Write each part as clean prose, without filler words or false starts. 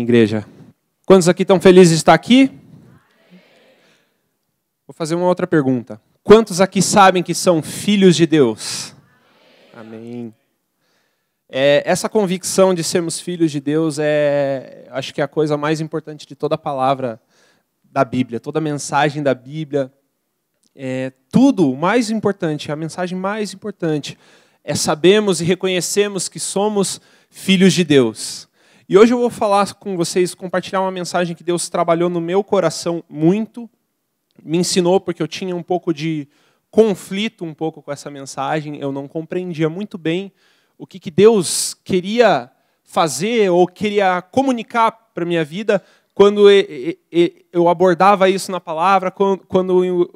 igreja? Quantos aqui estão felizes de estar aqui? Vou fazer uma outra pergunta. Quantos aqui sabem que são filhos de Deus? Amém. Essa convicção de sermos filhos de Deus acho que é a coisa mais importante de toda a palavra da Bíblia, toda a mensagem da Bíblia. Tudo o mais importante, a mensagem mais importante é sabermos e reconhecermos que somos filhos de Deus. E hoje eu vou falar com vocês, compartilhar uma mensagem que Deus trabalhou no meu coração muito, me ensinou porque eu tinha um pouco de conflito com essa mensagem, eu não compreendia muito bem o que Deus queria fazer ou queria comunicar para a minha vida quando eu abordava isso na palavra, quando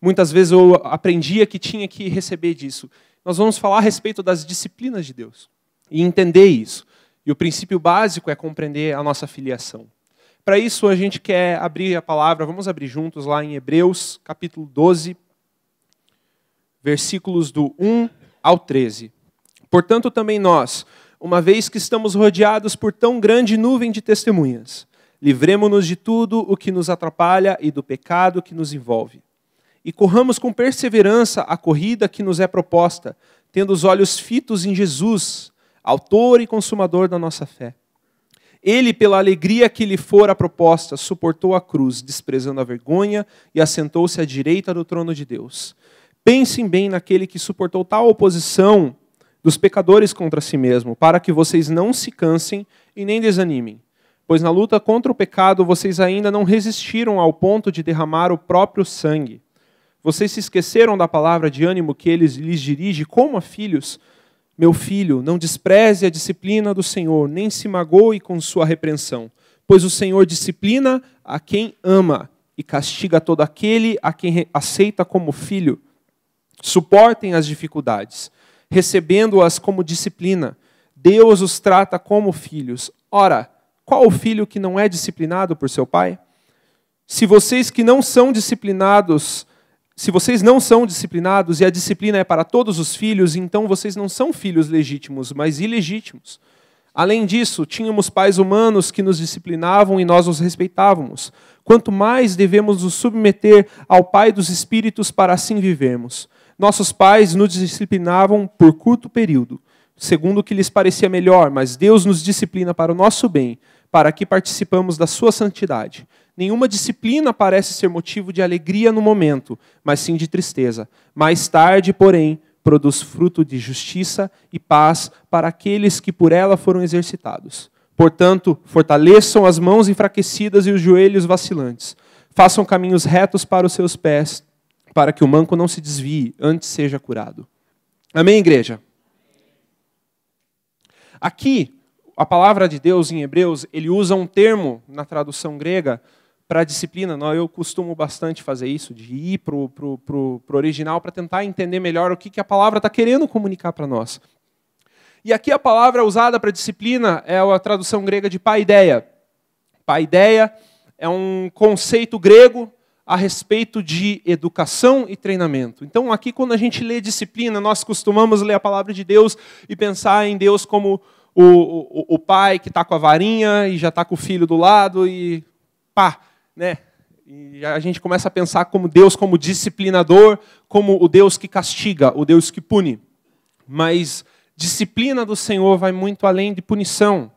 muitas vezes eu aprendia que tinha que receber disso. Nós vamos falar a respeito das disciplinas de Deus e entender isso. E o princípio básico é compreender a nossa filiação. Para isso, a gente quer abrir a palavra, vamos abrir juntos lá em Hebreus, capítulo 12, versículos do 1 ao 13. Portanto, também nós, uma vez que estamos rodeados por tão grande nuvem de testemunhas, livremo-nos de tudo o que nos atrapalha e do pecado que nos envolve. E corramos com perseverança a corrida que nos é proposta, tendo os olhos fitos em Jesus, autor e consumador da nossa fé. Ele, pela alegria que lhe fora proposta, suportou a cruz, desprezando a vergonha, e assentou-se à direita do trono de Deus. Pensem bem naquele que suportou tal oposição dos pecadores contra si mesmo, para que vocês não se cansem e nem desanimem. Pois na luta contra o pecado, vocês ainda não resistiram ao ponto de derramar o próprio sangue. Vocês se esqueceram da palavra de ânimo que ele lhes dirige como a filhos? Meu filho, não despreze a disciplina do Senhor, nem se magoe com sua repreensão, pois o Senhor disciplina a quem ama e castiga todo aquele a quem aceita como filho. Suportem as dificuldades, recebendo-as como disciplina. Deus os trata como filhos. Ora, qual o filho que não é disciplinado por seu pai? Se vocês não são disciplinados e a disciplina é para todos os filhos, então vocês não são filhos legítimos, mas ilegítimos. Além disso, tínhamos pais humanos que nos disciplinavam e nós os respeitávamos. Quanto mais devemos nos submeter ao Pai dos Espíritos para assim vivermos. Nossos pais nos disciplinavam por curto período, segundo o que lhes parecia melhor, mas Deus nos disciplina para o nosso bem, para que participamos da sua santidade. Nenhuma disciplina parece ser motivo de alegria no momento, mas sim de tristeza. Mais tarde, porém, produz fruto de justiça e paz para aqueles que por ela foram exercitados. Portanto, fortaleçam as mãos enfraquecidas e os joelhos vacilantes. Façam caminhos retos para os seus pés, para que o manco não se desvie, antes seja curado. Amém, igreja? Aqui, a palavra de Deus em Hebreus, ele usa um termo na tradução grega para a disciplina. Eu costumo bastante fazer isso, de ir para o original para tentar entender melhor o que a palavra está querendo comunicar para nós. E aqui a palavra usada para disciplina é a tradução grega de paideia. Paideia é um conceito grego a respeito de educação e treinamento. Então aqui quando a gente lê disciplina, nós costumamos ler a palavra de Deus e pensar em Deus como o pai que está com a varinha e já está com o filho do lado e pá, né? E a gente começa a pensar como Deus como disciplinador, como o Deus que castiga, o Deus que pune. Mas disciplina do Senhor vai muito além de punição.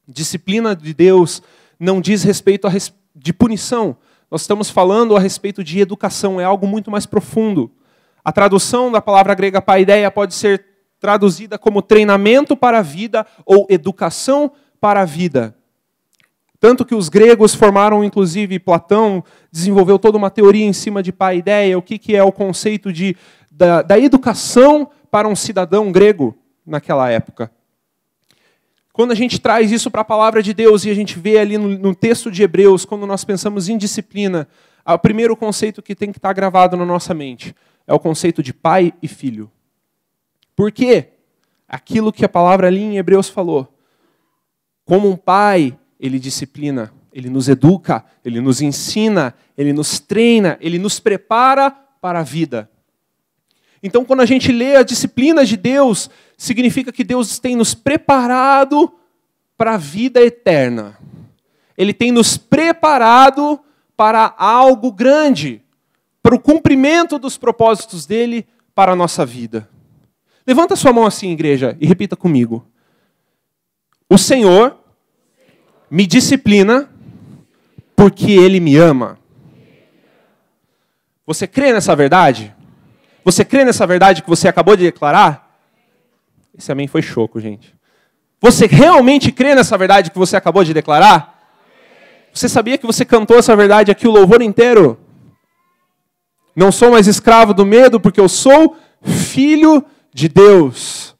Disciplina de Deus não diz respeito de punição. Nós estamos falando a respeito de educação, é algo muito mais profundo. A tradução da palavra grega paideia pode ser traduzida como treinamento para a vida ou educação para a vida. Tanto que os gregos formaram, inclusive, Platão desenvolveu toda uma teoria em cima de paideia, o que é o conceito da educação para um cidadão grego naquela época. Quando a gente traz isso para a palavra de Deus e a gente vê ali no texto de Hebreus, quando nós pensamos em disciplina, o primeiro conceito que tem que estar gravado na nossa mente é o conceito de pai e filho. Por quê? Aquilo que a palavra ali em Hebreus falou. Como um pai, ele disciplina, ele nos educa, ele nos ensina, ele nos treina, ele nos prepara para a vida. Então, quando a gente lê a disciplina de Deus, significa que Deus tem nos preparado para a vida eterna. Ele tem nos preparado para algo grande, para o cumprimento dos propósitos dele para a nossa vida. Levanta sua mão assim, igreja, e repita comigo. O Senhor me disciplina porque Ele me ama. Você crê nessa verdade? Você crê nessa verdade que você acabou de declarar? Esse amém foi choco, gente. Você realmente crê nessa verdade que você acabou de declarar? Você sabia que você cantou essa verdade aqui o louvor inteiro? Não sou mais escravo do medo, porque eu sou filho de Deus.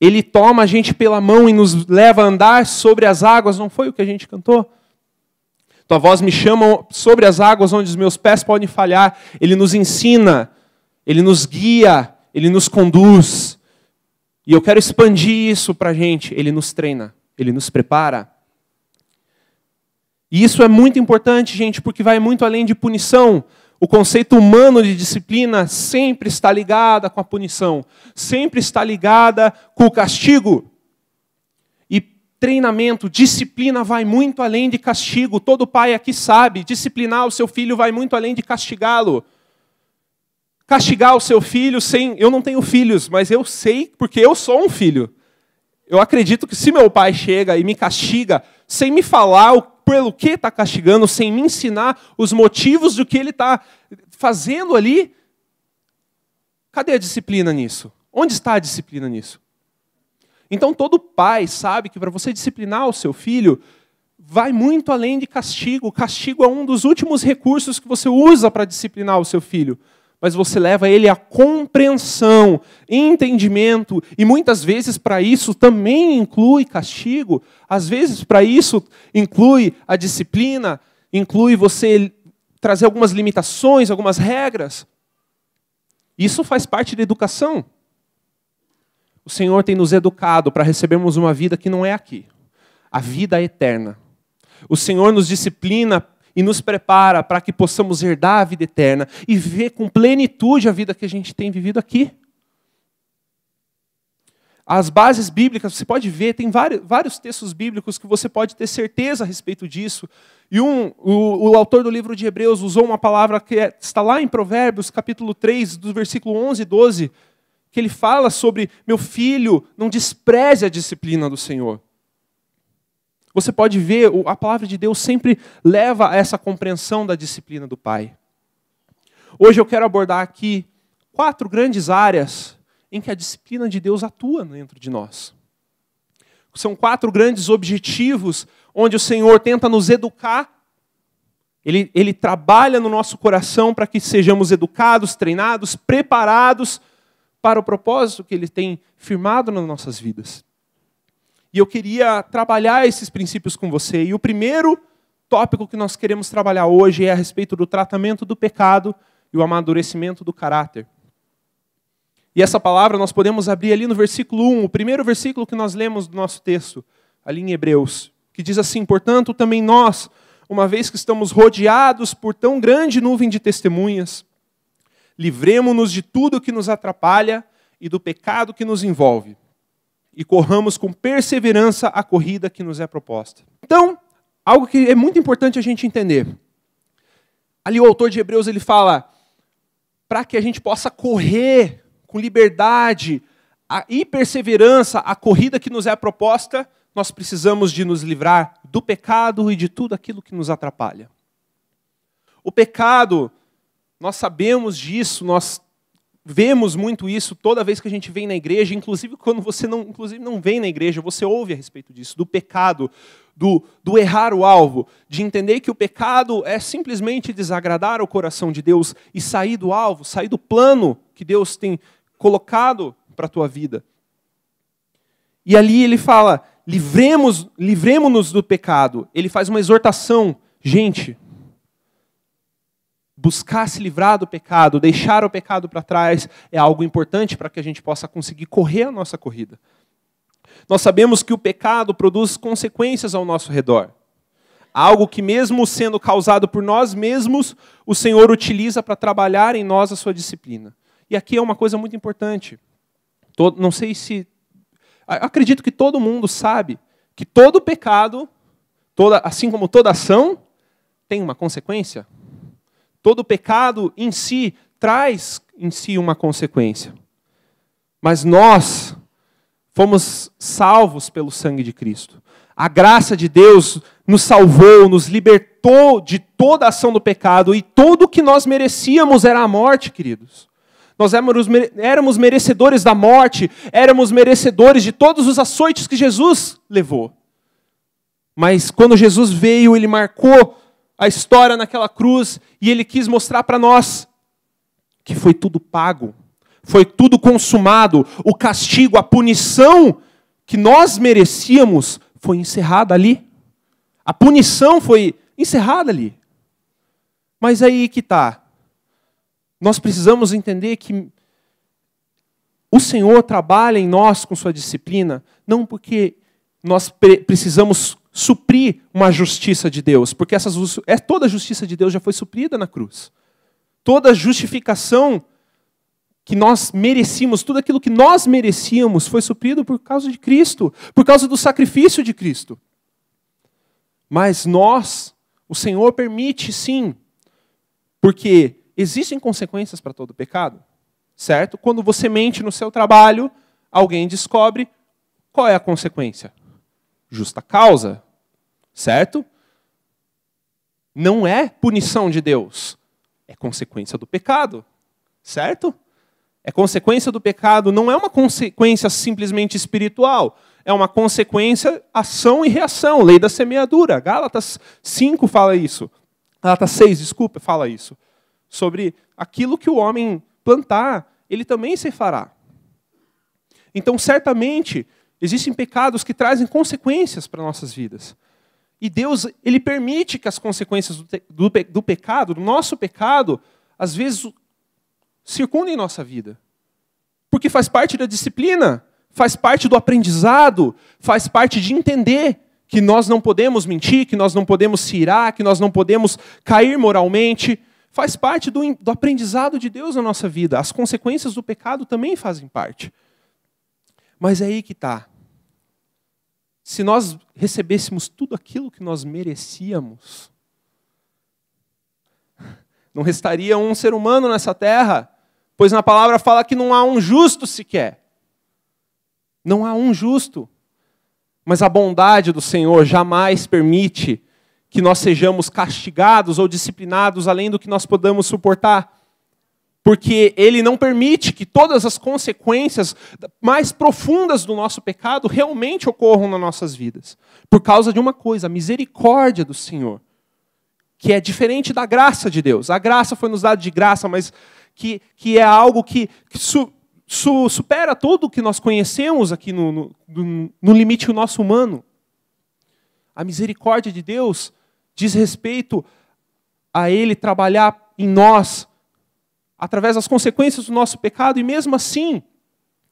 Ele toma a gente pela mão e nos leva a andar sobre as águas. Não foi o que a gente cantou? Tua voz me chama sobre as águas onde os meus pés podem falhar. Ele nos ensina, Ele nos guia, Ele nos conduz. E eu quero expandir isso para a gente. Ele nos treina, Ele nos prepara. E isso é muito importante, gente, porque vai muito além de punição. O conceito humano de disciplina sempre está ligada com a punição, sempre está ligada com o castigo. E treinamento, disciplina vai muito além de castigo. Todo pai aqui sabe, disciplinar o seu filho vai muito além de castigá-lo. Castigar o seu filho sem... Eu não tenho filhos, mas eu sei porque eu sou um filho. Eu acredito que se meu pai chega e me castiga sem me falar pelo que está castigando, sem me ensinar os motivos do que ele está fazendo ali, cadê a disciplina nisso? Onde está a disciplina nisso? Então todo pai sabe que para você disciplinar o seu filho, vai muito além de castigo. O castigo é um dos últimos recursos que você usa para disciplinar o seu filho. Mas você leva ele à compreensão, entendimento, e muitas vezes para isso também inclui castigo, às vezes para isso inclui a disciplina, inclui você trazer algumas limitações, algumas regras. Isso faz parte da educação. O Senhor tem nos educado para recebermos uma vida que não é aqui, a vida eterna. O Senhor nos disciplina e nos prepara para que possamos herdar a vida eterna e viver com plenitude a vida que a gente tem vivido aqui. As bases bíblicas, você pode ver, tem vários textos bíblicos que você pode ter certeza a respeito disso. E o autor do livro de Hebreus usou uma palavra que está lá em Provérbios, capítulo 3, do versículo 11 e 12, que ele fala sobre, meu filho, não despreze a disciplina do Senhor. Você pode ver, a palavra de Deus sempre leva a essa compreensão da disciplina do Pai. Hoje eu quero abordar aqui 4 grandes áreas em que a disciplina de Deus atua dentro de nós. São 4 grandes objetivos onde o Senhor tenta nos educar. Ele trabalha no nosso coração para que sejamos educados, treinados, preparados para o propósito que Ele tem firmado nas nossas vidas. E eu queria trabalhar esses princípios com você. E o primeiro tópico que nós queremos trabalhar hoje é a respeito do tratamento do pecado e o amadurecimento do caráter. E essa palavra nós podemos abrir ali no versículo 1, o primeiro versículo que nós lemos do nosso texto, ali em Hebreus, que diz assim, portanto, também nós, uma vez que estamos rodeados por tão grande nuvem de testemunhas, livremo-nos de tudo que nos atrapalha e do pecado que nos envolve. E corramos com perseverança a corrida que nos é proposta. Então, algo que é muito importante a gente entender. Ali o autor de Hebreus ele fala, para que a gente possa correr com liberdade e perseverança a corrida que nos é proposta, nós precisamos de nos livrar do pecado e de tudo aquilo que nos atrapalha. O pecado, nós sabemos disso, nós vemos muito isso toda vez que a gente vem na igreja, inclusive quando você não vem na igreja, você ouve a respeito disso, do pecado, do errar o alvo, de entender que o pecado é simplesmente desagradar o coração de Deus e sair do alvo, sair do plano que Deus tem colocado para a tua vida. E ali ele fala, livremo-nos do pecado. Ele faz uma exortação, gente, buscar se livrar do pecado, deixar o pecado para trás, é algo importante para que a gente possa conseguir correr a nossa corrida. Nós sabemos que o pecado produz consequências ao nosso redor. Algo que mesmo sendo causado por nós mesmos, o Senhor utiliza para trabalhar em nós a sua disciplina. E aqui é uma coisa muito importante. Não sei se Acredito que todo mundo sabe que todo pecado, assim como toda ação, tem uma consequência. Todo pecado em si traz em si uma consequência. Mas nós fomos salvos pelo sangue de Cristo. A graça de Deus nos salvou, nos libertou de toda a ação do pecado, e tudo o que nós merecíamos era a morte, queridos. Nós éramos merecedores da morte, éramos merecedores de todos os açoites que Jesus levou. Mas quando Jesus veio, Ele marcou a história naquela cruz, e Ele quis mostrar para nós que foi tudo pago, foi tudo consumado, o castigo, a punição que nós merecíamos foi encerrada ali. A punição foi encerrada ali. Mas aí que está. Nós precisamos entender que o Senhor trabalha em nós com sua disciplina, não porque nós precisamos suprir uma justiça de Deus, porque toda a justiça de Deus já foi suprida na cruz. Toda a justificação que nós merecíamos, tudo aquilo que nós merecíamos foi suprido por causa de Cristo, por causa do sacrifício de Cristo. Mas o Senhor permite sim, porque existem consequências para todo pecado, certo? Quando você mente no seu trabalho, alguém descobre, qual é a consequência? Justa causa, certo? Não é punição de Deus, é consequência do pecado, certo? É consequência do pecado, não é uma consequência simplesmente espiritual, é uma consequência, ação e reação, lei da semeadura. Gálatas 5 fala isso. Gálatas 6, desculpa, fala isso. Sobre aquilo que o homem plantar, ele também se fará. Então, certamente, existem pecados que trazem consequências para nossas vidas. E Deus, Ele permite que as consequências do pecado, do nosso pecado, às vezes circundem nossa vida. Porque faz parte da disciplina, faz parte do aprendizado, faz parte de entender que nós não podemos mentir, que nós não podemos se irar, que nós não podemos cair moralmente. Faz parte do aprendizado de Deus na nossa vida. As consequências do pecado também fazem parte. Mas é aí que está. Se nós recebêssemos tudo aquilo que nós merecíamos, não restaria um ser humano nessa terra, pois na palavra fala que não há um justo sequer. Não há um justo. Mas a bondade do Senhor jamais permite que nós sejamos castigados ou disciplinados além do que nós podemos suportar. Porque Ele não permite que todas as consequências mais profundas do nosso pecado realmente ocorram nas nossas vidas. Por causa de uma coisa, a misericórdia do Senhor. Que é diferente da graça de Deus. A graça foi nos dada de graça, mas que é algo que supera tudo o que nós conhecemos aqui no limite do nosso humano. A misericórdia de Deus diz respeito a Ele trabalhar em nós através das consequências do nosso pecado, e mesmo assim,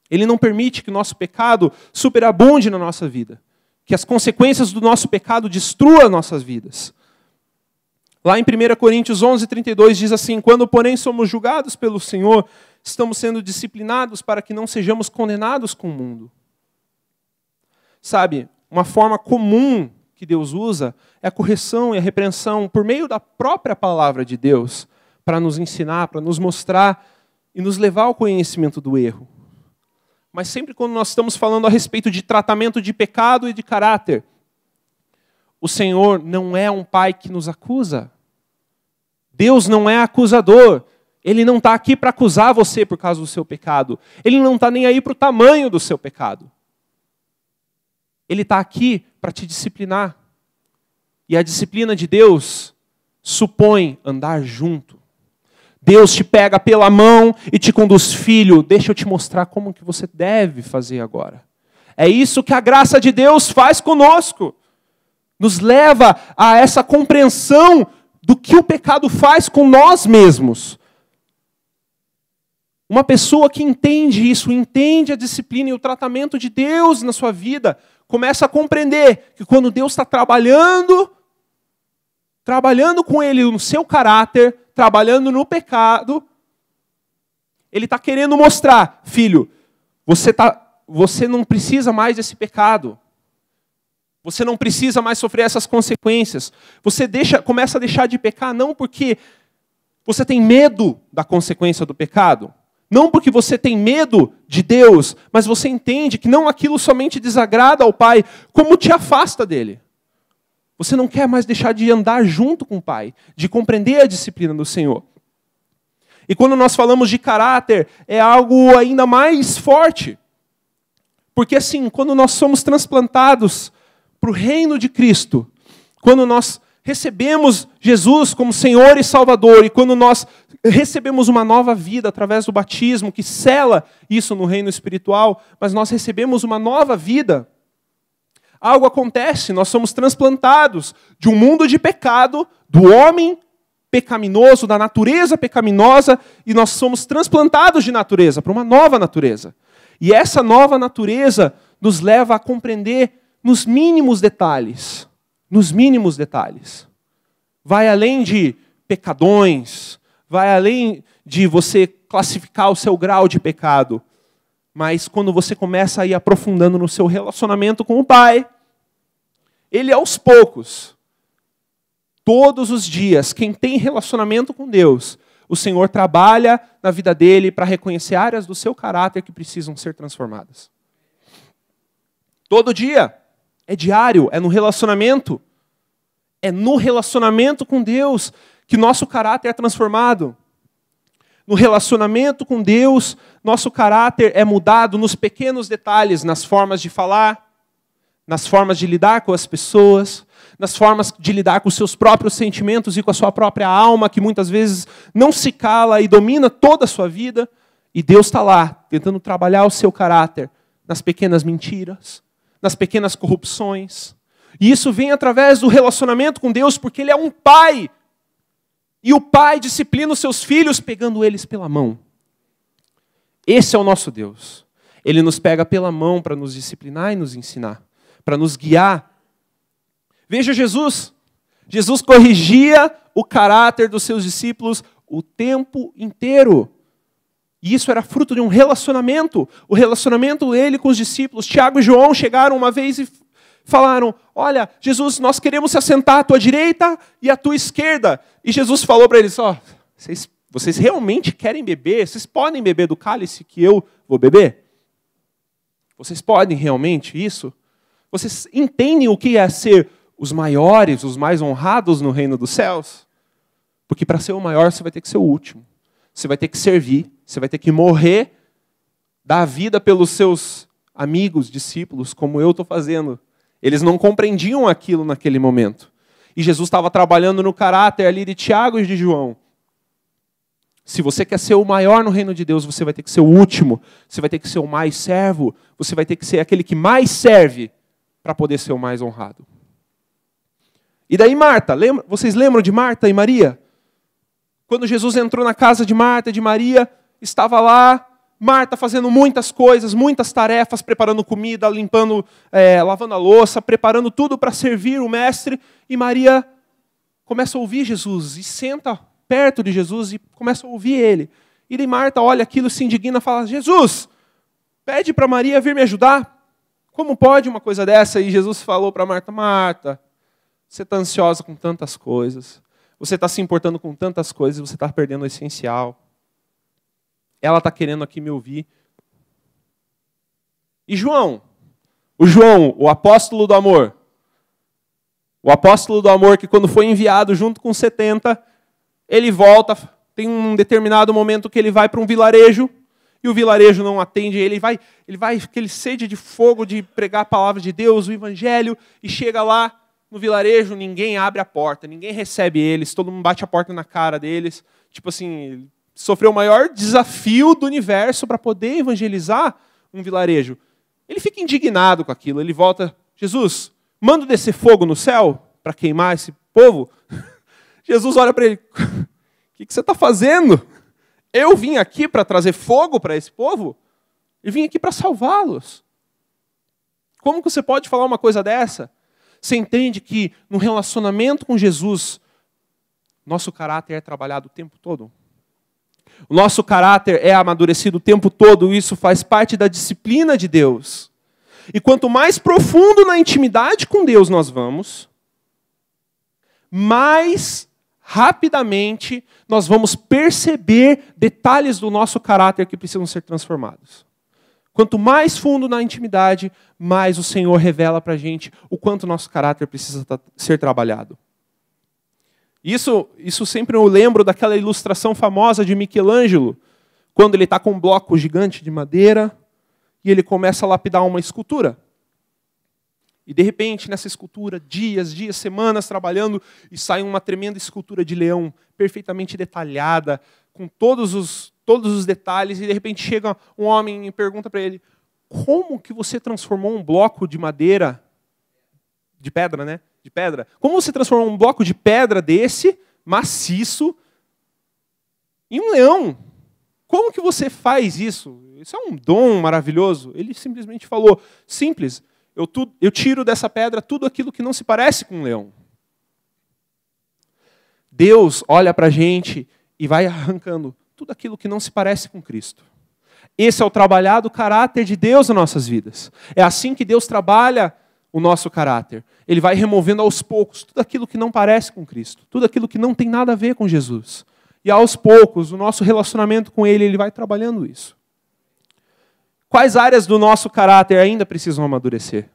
Ele não permite que o nosso pecado superabunde na nossa vida. Que as consequências do nosso pecado destruam nossas vidas. Lá em 1 Coríntios 11:32 diz assim: quando, porém, somos julgados pelo Senhor, estamos sendo disciplinados para que não sejamos condenados com o mundo. Sabe, uma forma comum que Deus usa é a correção e a repreensão por meio da própria palavra de Deus, para nos ensinar, para nos mostrar e nos levar ao conhecimento do erro. Mas sempre quando nós estamos falando a respeito de tratamento de pecado e de caráter, o Senhor não é um pai que nos acusa. Deus não é acusador. Ele não está aqui para acusar você por causa do seu pecado. Ele não está nem aí para o tamanho do seu pecado. Ele está aqui para te disciplinar. E a disciplina de Deus supõe andar junto. Deus te pega pela mão e te conduz, filho, deixa eu te mostrar como que você deve fazer agora. É isso que a graça de Deus faz conosco. Nos leva a essa compreensão do que o pecado faz com nós mesmos. Uma pessoa que entende isso, entende a disciplina e o tratamento de Deus na sua vida, começa a compreender que quando Deus está trabalhando com ele no seu caráter, trabalhando no pecado, Ele está querendo mostrar, filho, você não precisa mais desse pecado. Você não precisa mais sofrer essas consequências. Você começa a deixar de pecar não porque você tem medo da consequência do pecado, não porque você tem medo de Deus, mas você entende que não aquilo somente desagrada ao Pai, como te afasta dele. Você não quer mais deixar de andar junto com o Pai, de compreender a disciplina do Senhor. E quando nós falamos de caráter, é algo ainda mais forte. Porque assim, quando nós somos transplantados para o reino de Cristo, quando nós recebemos Jesus como Senhor e Salvador, e quando nós recebemos uma nova vida através do batismo, que sela isso no reino espiritual, mas nós recebemos uma nova vida, algo acontece, nós somos transplantados de um mundo de pecado, do homem pecaminoso, da natureza pecaminosa, e nós somos transplantados de natureza para uma nova natureza. E essa nova natureza nos leva a compreender nos mínimos detalhes. Nos mínimos detalhes. Vai além de pecadões, vai além de você classificar o seu grau de pecado. Mas quando você começa a ir aprofundando no seu relacionamento com o Pai, Ele aos poucos, todos os dias, quem tem relacionamento com Deus, o Senhor trabalha na vida dele para reconhecer áreas do seu caráter que precisam ser transformadas. Todo dia. É diário, é no relacionamento. É no relacionamento com Deus que nosso caráter é transformado. No relacionamento com Deus, nosso caráter é mudado nos pequenos detalhes, nas formas de falar, nas formas de lidar com as pessoas, nas formas de lidar com os seus próprios sentimentos e com a sua própria alma, que muitas vezes não se cala e domina toda a sua vida. E Deus está lá, tentando trabalhar o seu caráter nas pequenas mentiras, nas pequenas corrupções. E isso vem através do relacionamento com Deus, porque Ele é um pai. E o pai disciplina os seus filhos, pegando eles pela mão. Esse é o nosso Deus. Ele nos pega pela mão para nos disciplinar e nos ensinar, para nos guiar. Veja Jesus. Jesus corrigia o caráter dos seus discípulos o tempo inteiro. E isso era fruto de um relacionamento. O relacionamento dele com os discípulos. Tiago e João chegaram uma vez e falaram: olha, Jesus, nós queremos se assentar à tua direita e à tua esquerda. E Jesus falou para eles: vocês realmente querem beber? Vocês podem beber do cálice que eu vou beber? Vocês podem realmente isso? Vocês entendem o que é ser os maiores, os mais honrados no reino dos céus? Porque para ser o maior você vai ter que ser o último. Você vai ter que servir, você vai ter que morrer, dar vida pelos seus amigos, discípulos, como eu estou fazendo. Eles não compreendiam aquilo naquele momento. E Jesus estava trabalhando no caráter ali de Tiago e de João. Se você quer ser o maior no reino de Deus, você vai ter que ser o último. Você vai ter que ser o mais servo. Você vai ter que ser aquele que mais serve para poder ser o mais honrado. E daí Marta, vocês lembram de Marta e Maria? Quando Jesus entrou na casa de Marta e de Maria, estava lá Marta fazendo muitas coisas, muitas tarefas, preparando comida, limpando, lavando a louça, preparando tudo para servir o mestre. E Maria começa a ouvir Jesus e senta perto de Jesus e começa a ouvir ele. E daí Marta olha aquilo, se indigna e fala: Jesus, pede para Maria vir me ajudar. Como pode uma coisa dessa? E Jesus falou para Marta: Marta, você está ansiosa com tantas coisas. Você está se importando com tantas coisas e você está perdendo o essencial. Ela está querendo aqui me ouvir. E João, o apóstolo do amor. O apóstolo do amor que quando foi enviado junto com 70, ele volta, tem um determinado momento que ele vai para um vilarejo, e o vilarejo não atende, ele vai aquele sede de fogo de pregar a palavra de Deus, o evangelho, e chega lá, no vilarejo, ninguém abre a porta, ninguém recebe eles, todo mundo bate a porta na cara deles. Tipo assim, sofreu o maior desafio do universo para poder evangelizar um vilarejo. Ele fica indignado com aquilo, ele volta: Jesus, manda descer fogo no céu para queimar esse povo? Jesus olha para ele: o que você está fazendo? Eu vim aqui para trazer fogo para esse povo? Eu vim aqui para salvá-los. Como que você pode falar uma coisa dessa? Você entende que no relacionamento com Jesus, nosso caráter é trabalhado o tempo todo? O nosso caráter é amadurecido o tempo todo, isso faz parte da disciplina de Deus. E quanto mais profundo na intimidade com Deus nós vamos, mais rapidamente nós vamos perceber detalhes do nosso caráter que precisam ser transformados. Quanto mais fundo na intimidade, mais o Senhor revela para a gente o quanto nosso caráter precisa ser trabalhado. Isso sempre eu lembro daquela ilustração famosa de Michelangelo, quando ele está com um bloco gigante de madeira e ele começa a lapidar uma escultura. E de repente, nessa escultura, dias, semanas trabalhando, e sai uma tremenda escultura de leão, perfeitamente detalhada, com todos os detalhes, e de repente chega um homem e pergunta para ele: como que você transformou um bloco de madeira, de pedra, né? De pedra. Como você transformou um bloco de pedra desse, maciço, em um leão? Como que você faz isso? Isso é um dom maravilhoso. Ele simplesmente falou: simples, eu tiro dessa pedra tudo aquilo que não se parece com um leão. Deus olha para a gente e vai arrancando tudo aquilo que não se parece com Cristo. Esse é o trabalhado caráter de Deus nas nossas vidas. É assim que Deus trabalha o nosso caráter. Ele vai removendo aos poucos tudo aquilo que não parece com Cristo, tudo aquilo que não tem nada a ver com Jesus. E aos poucos, o nosso relacionamento com Ele vai trabalhando isso. Quais áreas do nosso caráter ainda precisam amadurecer?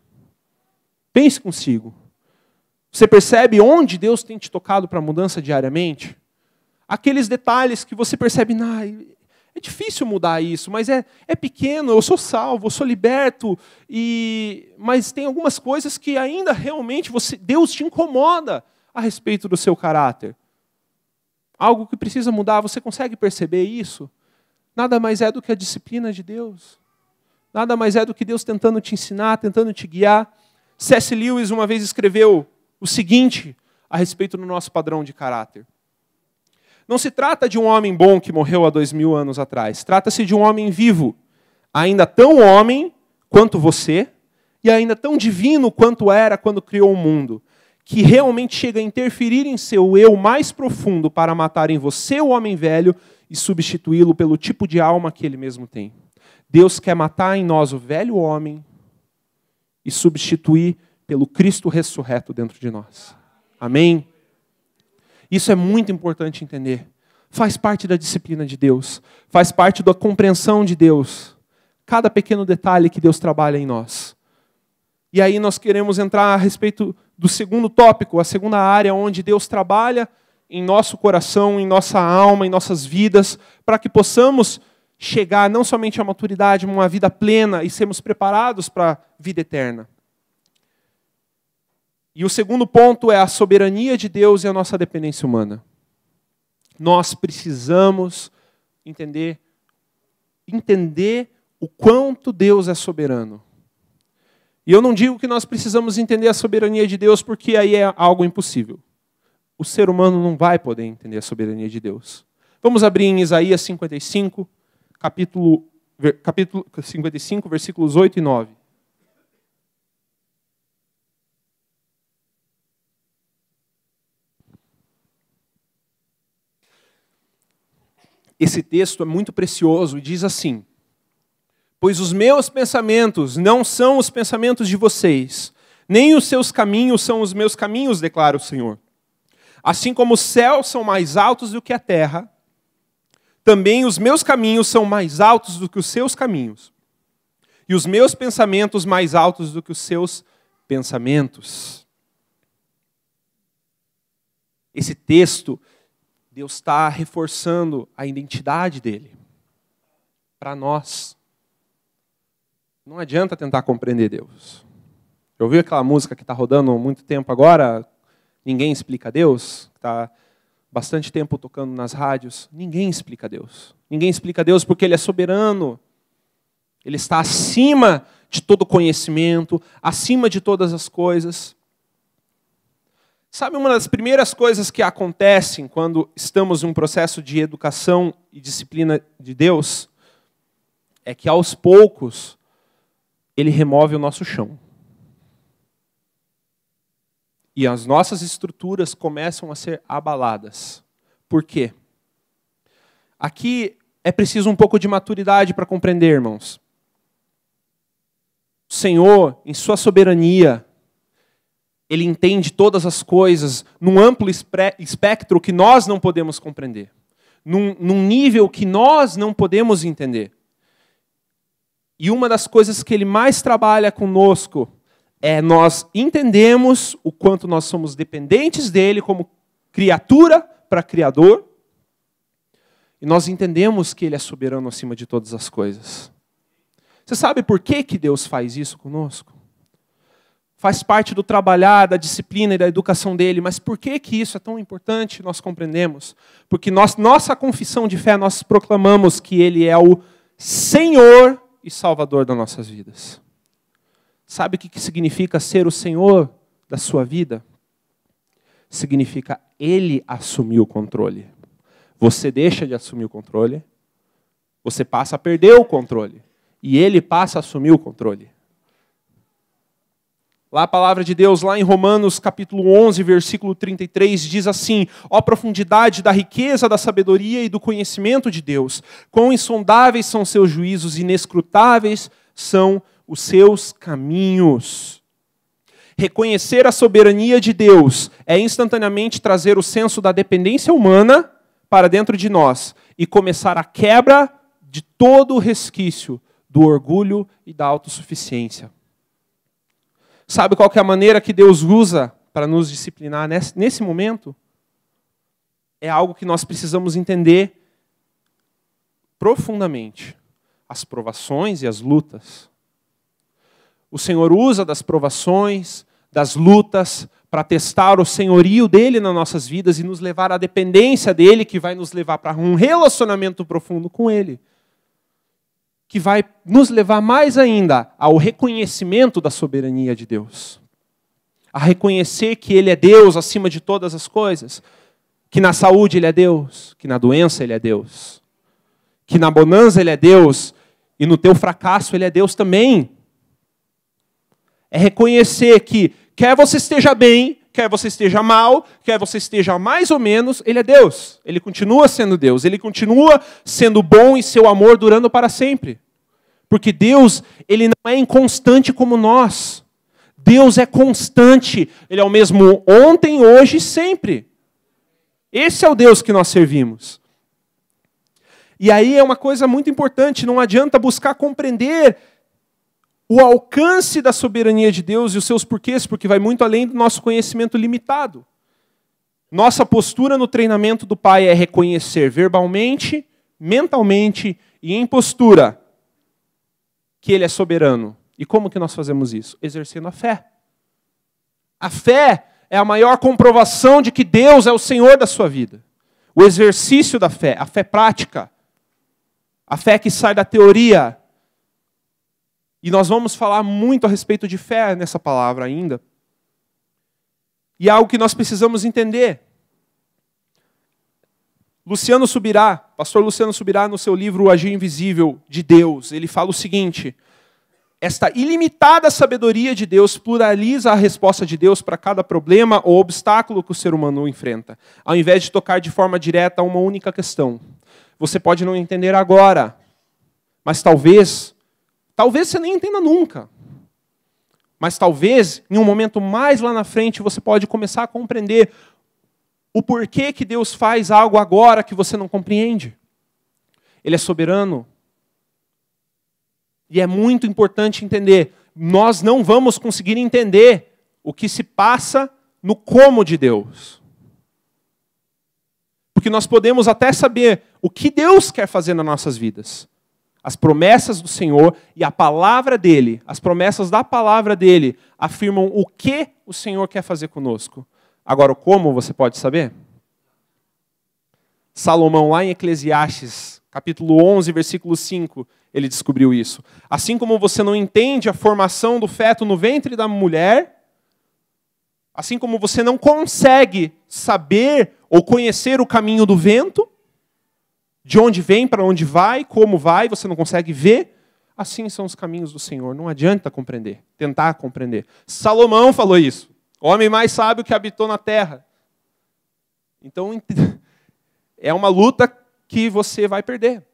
Pense consigo. Você percebe onde Deus tem te tocado para a mudança diariamente? Aqueles detalhes que você percebe, é difícil mudar isso, mas é pequeno, eu sou salvo, eu sou liberto, mas tem algumas coisas que ainda realmente Deus te incomoda a respeito do seu caráter. Algo que precisa mudar, você consegue perceber isso? Nada mais é do que a disciplina de Deus. Nada mais é do que Deus tentando te ensinar, tentando te guiar. C.S. Lewis uma vez escreveu o seguinte a respeito do nosso padrão de caráter. Não se trata de um homem bom que morreu há 2000 anos atrás. Trata-se de um homem vivo, ainda tão homem quanto você, e ainda tão divino quanto era quando criou o mundo, que realmente chega a interferir em seu eu mais profundo para matar em você o homem velho e substituí-lo pelo tipo de alma que ele mesmo tem. Deus quer matar em nós o velho homem e substituir pelo Cristo ressurreto dentro de nós. Amém? Isso é muito importante entender. Faz parte da disciplina de Deus. Faz parte da compreensão de Deus. Cada pequeno detalhe que Deus trabalha em nós. E aí nós queremos entrar a respeito do segundo tópico, a segunda área onde Deus trabalha em nosso coração, em nossa alma, em nossas vidas, para que possamos chegar não somente à maturidade, mas uma vida plena e sermos preparados para a vida eterna. E o segundo ponto é a soberania de Deus e a nossa dependência humana. Nós precisamos entender o quanto Deus é soberano. E eu não digo que nós precisamos entender a soberania de Deus porque aí é algo impossível. O ser humano não vai poder entender a soberania de Deus. Vamos abrir em Isaías 55, capítulo 55, versículos 8 e 9. Esse texto é muito precioso e diz assim: pois os meus pensamentos não são os pensamentos de vocês, nem os seus caminhos são os meus caminhos, declara o Senhor. Assim como os céus são mais altos do que a terra, também os meus caminhos são mais altos do que os seus caminhos, e os meus pensamentos mais altos do que os seus pensamentos. Esse texto, Deus está reforçando a identidade dele para nós. Não adianta tentar compreender Deus. Já ouviu aquela música que está rodando há muito tempo agora? Ninguém explica Deus? Está bastante tempo tocando nas rádios. Ninguém explica Deus. Ninguém explica Deus porque Ele é soberano. Ele está acima de todo conhecimento, acima de todas as coisas. Sabe uma das primeiras coisas que acontecem quando estamos em um processo de educação e disciplina de Deus? É que aos poucos Ele remove o nosso chão. E as nossas estruturas começam a ser abaladas. Por quê? Aqui é preciso um pouco de maturidade para compreender, irmãos. O Senhor, em sua soberania, Ele entende todas as coisas num amplo espectro que nós não podemos compreender. Num nível que nós não podemos entender. E uma das coisas que Ele mais trabalha conosco é nós entendemos o quanto nós somos dependentes dEle como criatura para Criador. E nós entendemos que Ele é soberano acima de todas as coisas. Você sabe por que Deus faz isso conosco? Faz parte do trabalhar, da disciplina e da educação dele, mas por que isso é tão importante? Nós compreendemos. Porque nossa confissão de fé, nós proclamamos que Ele é o Senhor e Salvador das nossas vidas. Sabe o que significa ser o Senhor da sua vida? Significa Ele assumir o controle. Você deixa de assumir o controle, você passa a perder o controle, e Ele passa a assumir o controle. Lá a palavra de Deus, lá em Romanos capítulo 11, versículo 33, diz assim: ó profundidade da riqueza, da sabedoria e do conhecimento de Deus, quão insondáveis são seus juízos, inescrutáveis são os seus caminhos. Reconhecer a soberania de Deus é instantaneamente trazer o senso da dependência humana para dentro de nós e começar a quebra de todo o resquício do orgulho e da autossuficiência. Sabe qual que é a maneira que Deus usa para nos disciplinar nesse momento? É algo que nós precisamos entender profundamente. As provações e as lutas. O Senhor usa das provações, das lutas, para testar o senhorio dEle nas nossas vidas e nos levar à dependência dEle, que vai nos levar para um relacionamento profundo com Ele. Que vai nos levar mais ainda ao reconhecimento da soberania de Deus. A reconhecer que Ele é Deus acima de todas as coisas. Que na saúde Ele é Deus, que na doença Ele é Deus. Que na bonança Ele é Deus e no teu fracasso Ele é Deus também. É reconhecer que quer você esteja bem, quer você esteja mal, quer você esteja mais ou menos, Ele é Deus. Ele continua sendo Deus. Ele continua sendo bom e seu amor durando para sempre. Porque Deus, Ele não é inconstante como nós. Deus é constante. Ele é o mesmo ontem, hoje e sempre. Esse é o Deus que nós servimos. E aí é uma coisa muito importante. Não adianta buscar compreender o alcance da soberania de Deus e os seus porquês, porque vai muito além do nosso conhecimento limitado. Nossa postura no treinamento do Pai é reconhecer verbalmente, mentalmente e em postura que Ele é soberano. E como que nós fazemos isso? Exercendo a fé. A fé é a maior comprovação de que Deus é o Senhor da sua vida. O exercício da fé, a fé prática. A fé que sai da teoria. E nós vamos falar muito a respeito de fé nessa palavra ainda. E é algo que nós precisamos entender. Pastor Luciano Subirá, no seu livro O Agir Invisível de Deus, ele fala o seguinte: esta ilimitada sabedoria de Deus pluraliza a resposta de Deus para cada problema ou obstáculo que o ser humano enfrenta, ao invés de tocar de forma direta a uma única questão. Você pode não entender agora, mas talvez você nem entenda nunca. Mas talvez, em um momento mais lá na frente, você pode começar a compreender o porquê que Deus faz algo agora que você não compreende. Ele é soberano. E é muito importante entender. Nós não vamos conseguir entender o que se passa no como de Deus. Porque nós podemos até saber o que Deus quer fazer nas nossas vidas. As promessas do Senhor e a palavra dEle, as promessas da palavra dEle, afirmam o que o Senhor quer fazer conosco. Agora, o como você pode saber? Salomão, lá em Eclesiastes, capítulo 11, versículo 5, ele descobriu isso. Assim como você não entende a formação do feto no ventre da mulher, assim como você não consegue saber ou conhecer o caminho do vento, de onde vem, para onde vai, como vai, você não consegue ver. Assim são os caminhos do Senhor. Não adianta compreender, tentar compreender. Salomão falou isso. O homem mais sábio que habitou na terra. Então, é uma luta que você vai perder.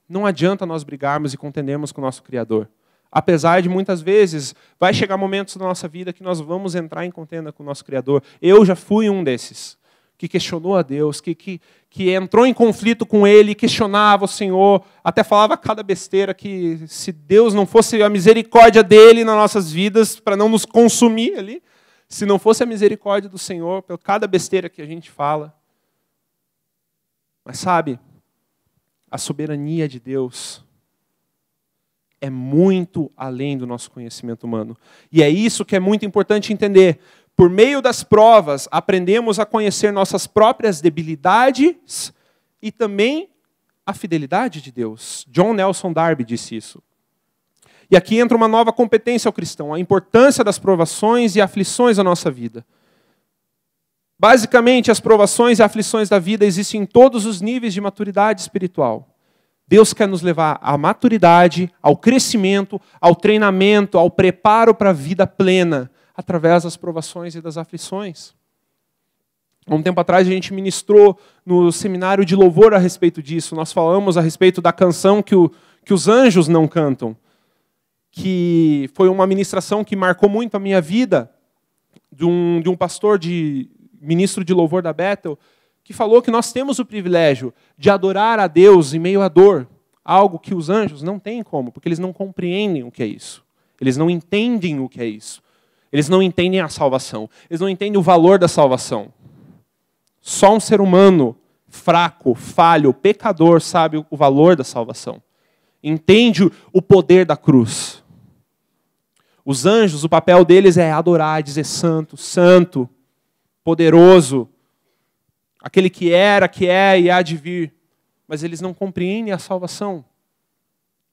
Não adianta nós brigarmos e contendermos com o nosso Criador. Apesar de muitas vezes, vai chegar momentos na nossa vida que nós vamos entrar em contenda com o nosso Criador. Eu já fui um desses, que questionou a Deus, que entrou em conflito com Ele, questionava o Senhor, até falava cada besteira que se Deus não fosse a misericórdia dEle nas nossas vidas, para não nos consumir ali, se não fosse a misericórdia do Senhor, por cada besteira que a gente fala. Mas sabe, a soberania de Deus é muito além do nosso conhecimento humano. E é isso que é muito importante entender. Por meio das provas, aprendemos a conhecer nossas próprias debilidades e também a fidelidade de Deus. John Nelson Darby disse isso. E aqui entra uma nova competência ao cristão, a importância das provações e aflições da nossa vida. Basicamente, as provações e aflições da vida existem em todos os níveis de maturidade espiritual. Deus quer nos levar à maturidade, ao crescimento, ao treinamento, ao preparo para a vida plena, através das provações e das aflições. Há um tempo atrás a gente ministrou no seminário de louvor a respeito disso. Nós falamos a respeito da canção que os anjos não cantam, que foi uma ministração que marcou muito a minha vida, de um pastor, ministro de louvor da Bethel, que falou que nós temos o privilégio de adorar a Deus em meio à dor, algo que os anjos não têm como, porque eles não compreendem o que é isso. Eles não entendem o que é isso. Eles não entendem a salvação. Eles não entendem o valor da salvação. Só um ser humano fraco, falho, pecador sabe o valor da salvação. Entende o poder da cruz. Os anjos, o papel deles é adorar, dizer santo, santo, poderoso, aquele que era, que é e há de vir. Mas eles não compreendem a salvação.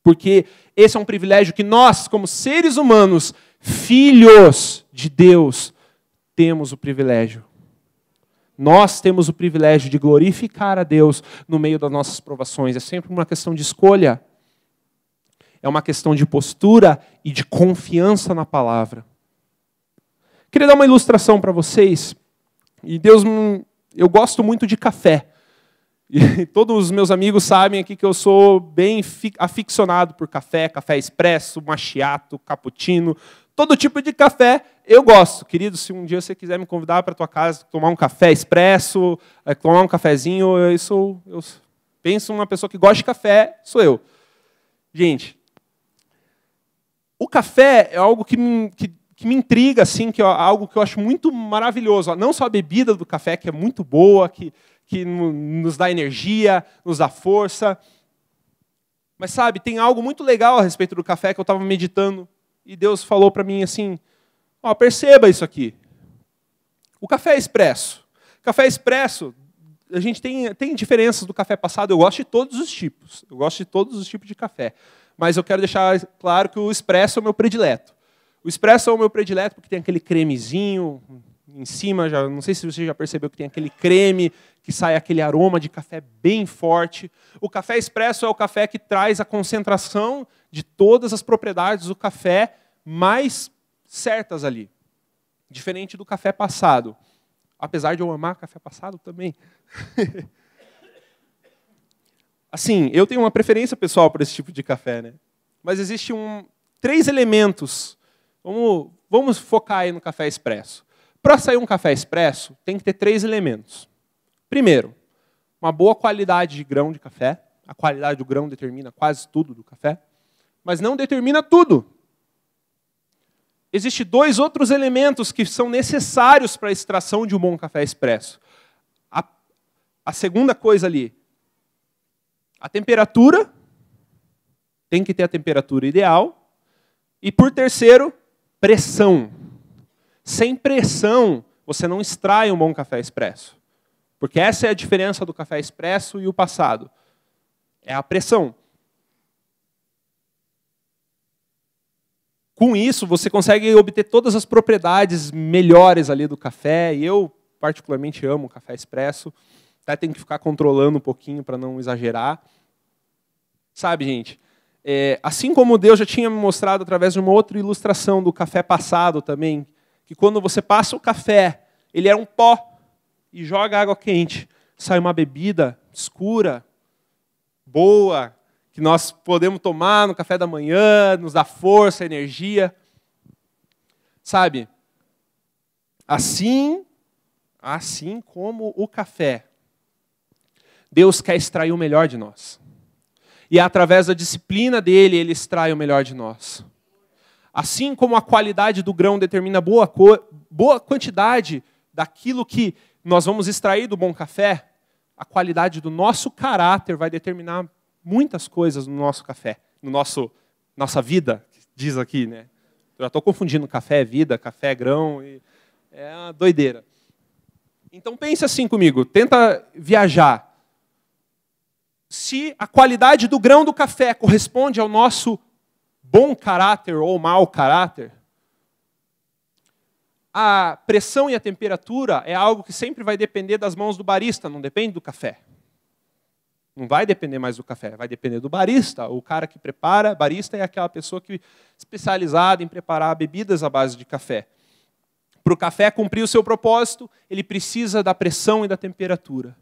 Porque esse é um privilégio que nós, como seres humanos, filhos de Deus, temos o privilégio. Nós temos o privilégio de glorificar a Deus no meio das nossas provações. É sempre uma questão de escolha. É uma questão de postura e de confiança na palavra. Queria dar uma ilustração para vocês. E eu gosto muito de café. E todos os meus amigos sabem aqui que eu sou bem aficionado por café, café expresso, macchiato, cappuccino, todo tipo de café eu gosto. Querido, se um dia você quiser me convidar para a tua casa, tomar um café expresso, tomar um cafezinho, eu penso uma pessoa que gosta de café, sou eu. Gente, o café é algo que me intriga, assim, que é algo que eu acho muito maravilhoso. Não só a bebida do café, que é muito boa, que nos dá energia, nos dá força. Mas, sabe, tem algo muito legal a respeito do café que eu estava meditando. E Deus falou para mim assim, perceba isso aqui. O café é expresso. Café expresso, a gente tem diferenças do café passado. Eu gosto de todos os tipos. Eu gosto de todos os tipos de café. Mas eu quero deixar claro que o expresso é o meu predileto. O expresso é o meu predileto porque tem aquele cremezinho em cima, não sei se você já percebeu que tem aquele creme, que sai aquele aroma de café bem forte. O café expresso é o café que traz a concentração de todas as propriedades do café mais certas ali. Diferente do café passado. Apesar de eu amar café passado também. Assim, eu tenho uma preferência pessoal por esse tipo de café, né? Mas existe 3 elementos. Vamos focar aí no café expresso. Para sair um café expresso, tem que ter 3 elementos. Primeiro, uma boa qualidade de grão de café. A qualidade do grão determina quase tudo do café, mas não determina tudo. Existem 2 outros elementos que são necessários para a extração de um bom café expresso. A segunda coisa ali, a temperatura, tem que ter a temperatura ideal. E por terceiro, pressão. Sem pressão, você não extrai um bom café expresso. Porque essa é a diferença do café expresso e o passado. É a pressão. Com isso, você consegue obter todas as propriedades melhores ali do café. E eu, particularmente, amo o café expresso. Até tenho que ficar controlando um pouquinho para não exagerar. Sabe, gente? Assim como Deus já tinha me mostrado através de uma outra ilustração do café passado também, que quando você passa o café, ele é um pó e joga água quente. sai uma bebida escura, boa, que nós podemos tomar no café da manhã, nos dá força, energia. Sabe? Assim como o café, Deus quer extrair o melhor de nós. E através da disciplina dele, ele extrai o melhor de nós. Assim como a qualidade do grão determina boa quantidade daquilo que nós vamos extrair do bom café, a qualidade do nosso caráter vai determinar muitas coisas no nosso café, nossa vida, diz aqui, né? Eu já estou confundindo café, vida, café, grão, é uma doideira. Então pense assim comigo, tenta viajar. Se a qualidade do grão do café corresponde ao nosso bom caráter ou mau caráter, a pressão e a temperatura é algo que sempre vai depender das mãos do barista, não depende do café. Não vai depender mais do café, vai depender do barista. O cara que prepara, barista é aquela pessoa que especializada em preparar bebidas à base de café. Para o café cumprir o seu propósito, ele precisa da pressão e da temperatura.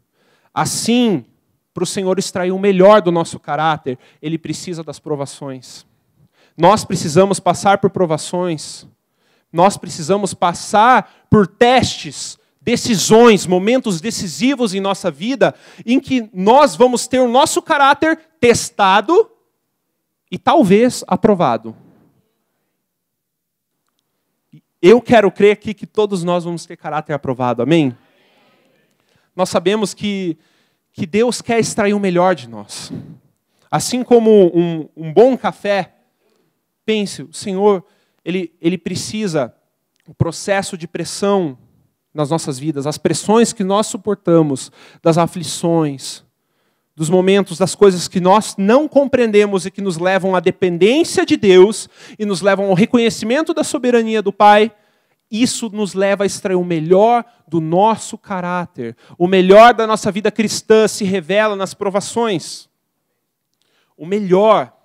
Assim, para o Senhor extrair o melhor do nosso caráter, ele precisa das provações. Nós precisamos passar por provações. Nós precisamos passar por testes, decisões, momentos decisivos em nossa vida, em que nós vamos ter o nosso caráter testado e talvez aprovado. Eu quero crer aqui que todos nós vamos ter caráter aprovado, amém? Nós sabemos que Deus quer extrair o melhor de nós. Assim como um bom café, pense, o Senhor, Ele precisa, o processo de pressão nas nossas vidas, as pressões que nós suportamos, das aflições, dos momentos, das coisas que nós não compreendemos e que nos levam à dependência de Deus e nos levam ao reconhecimento da soberania do Pai, isso nos leva a extrair o melhor do nosso caráter. O melhor da nossa vida cristã se revela nas provações. O melhor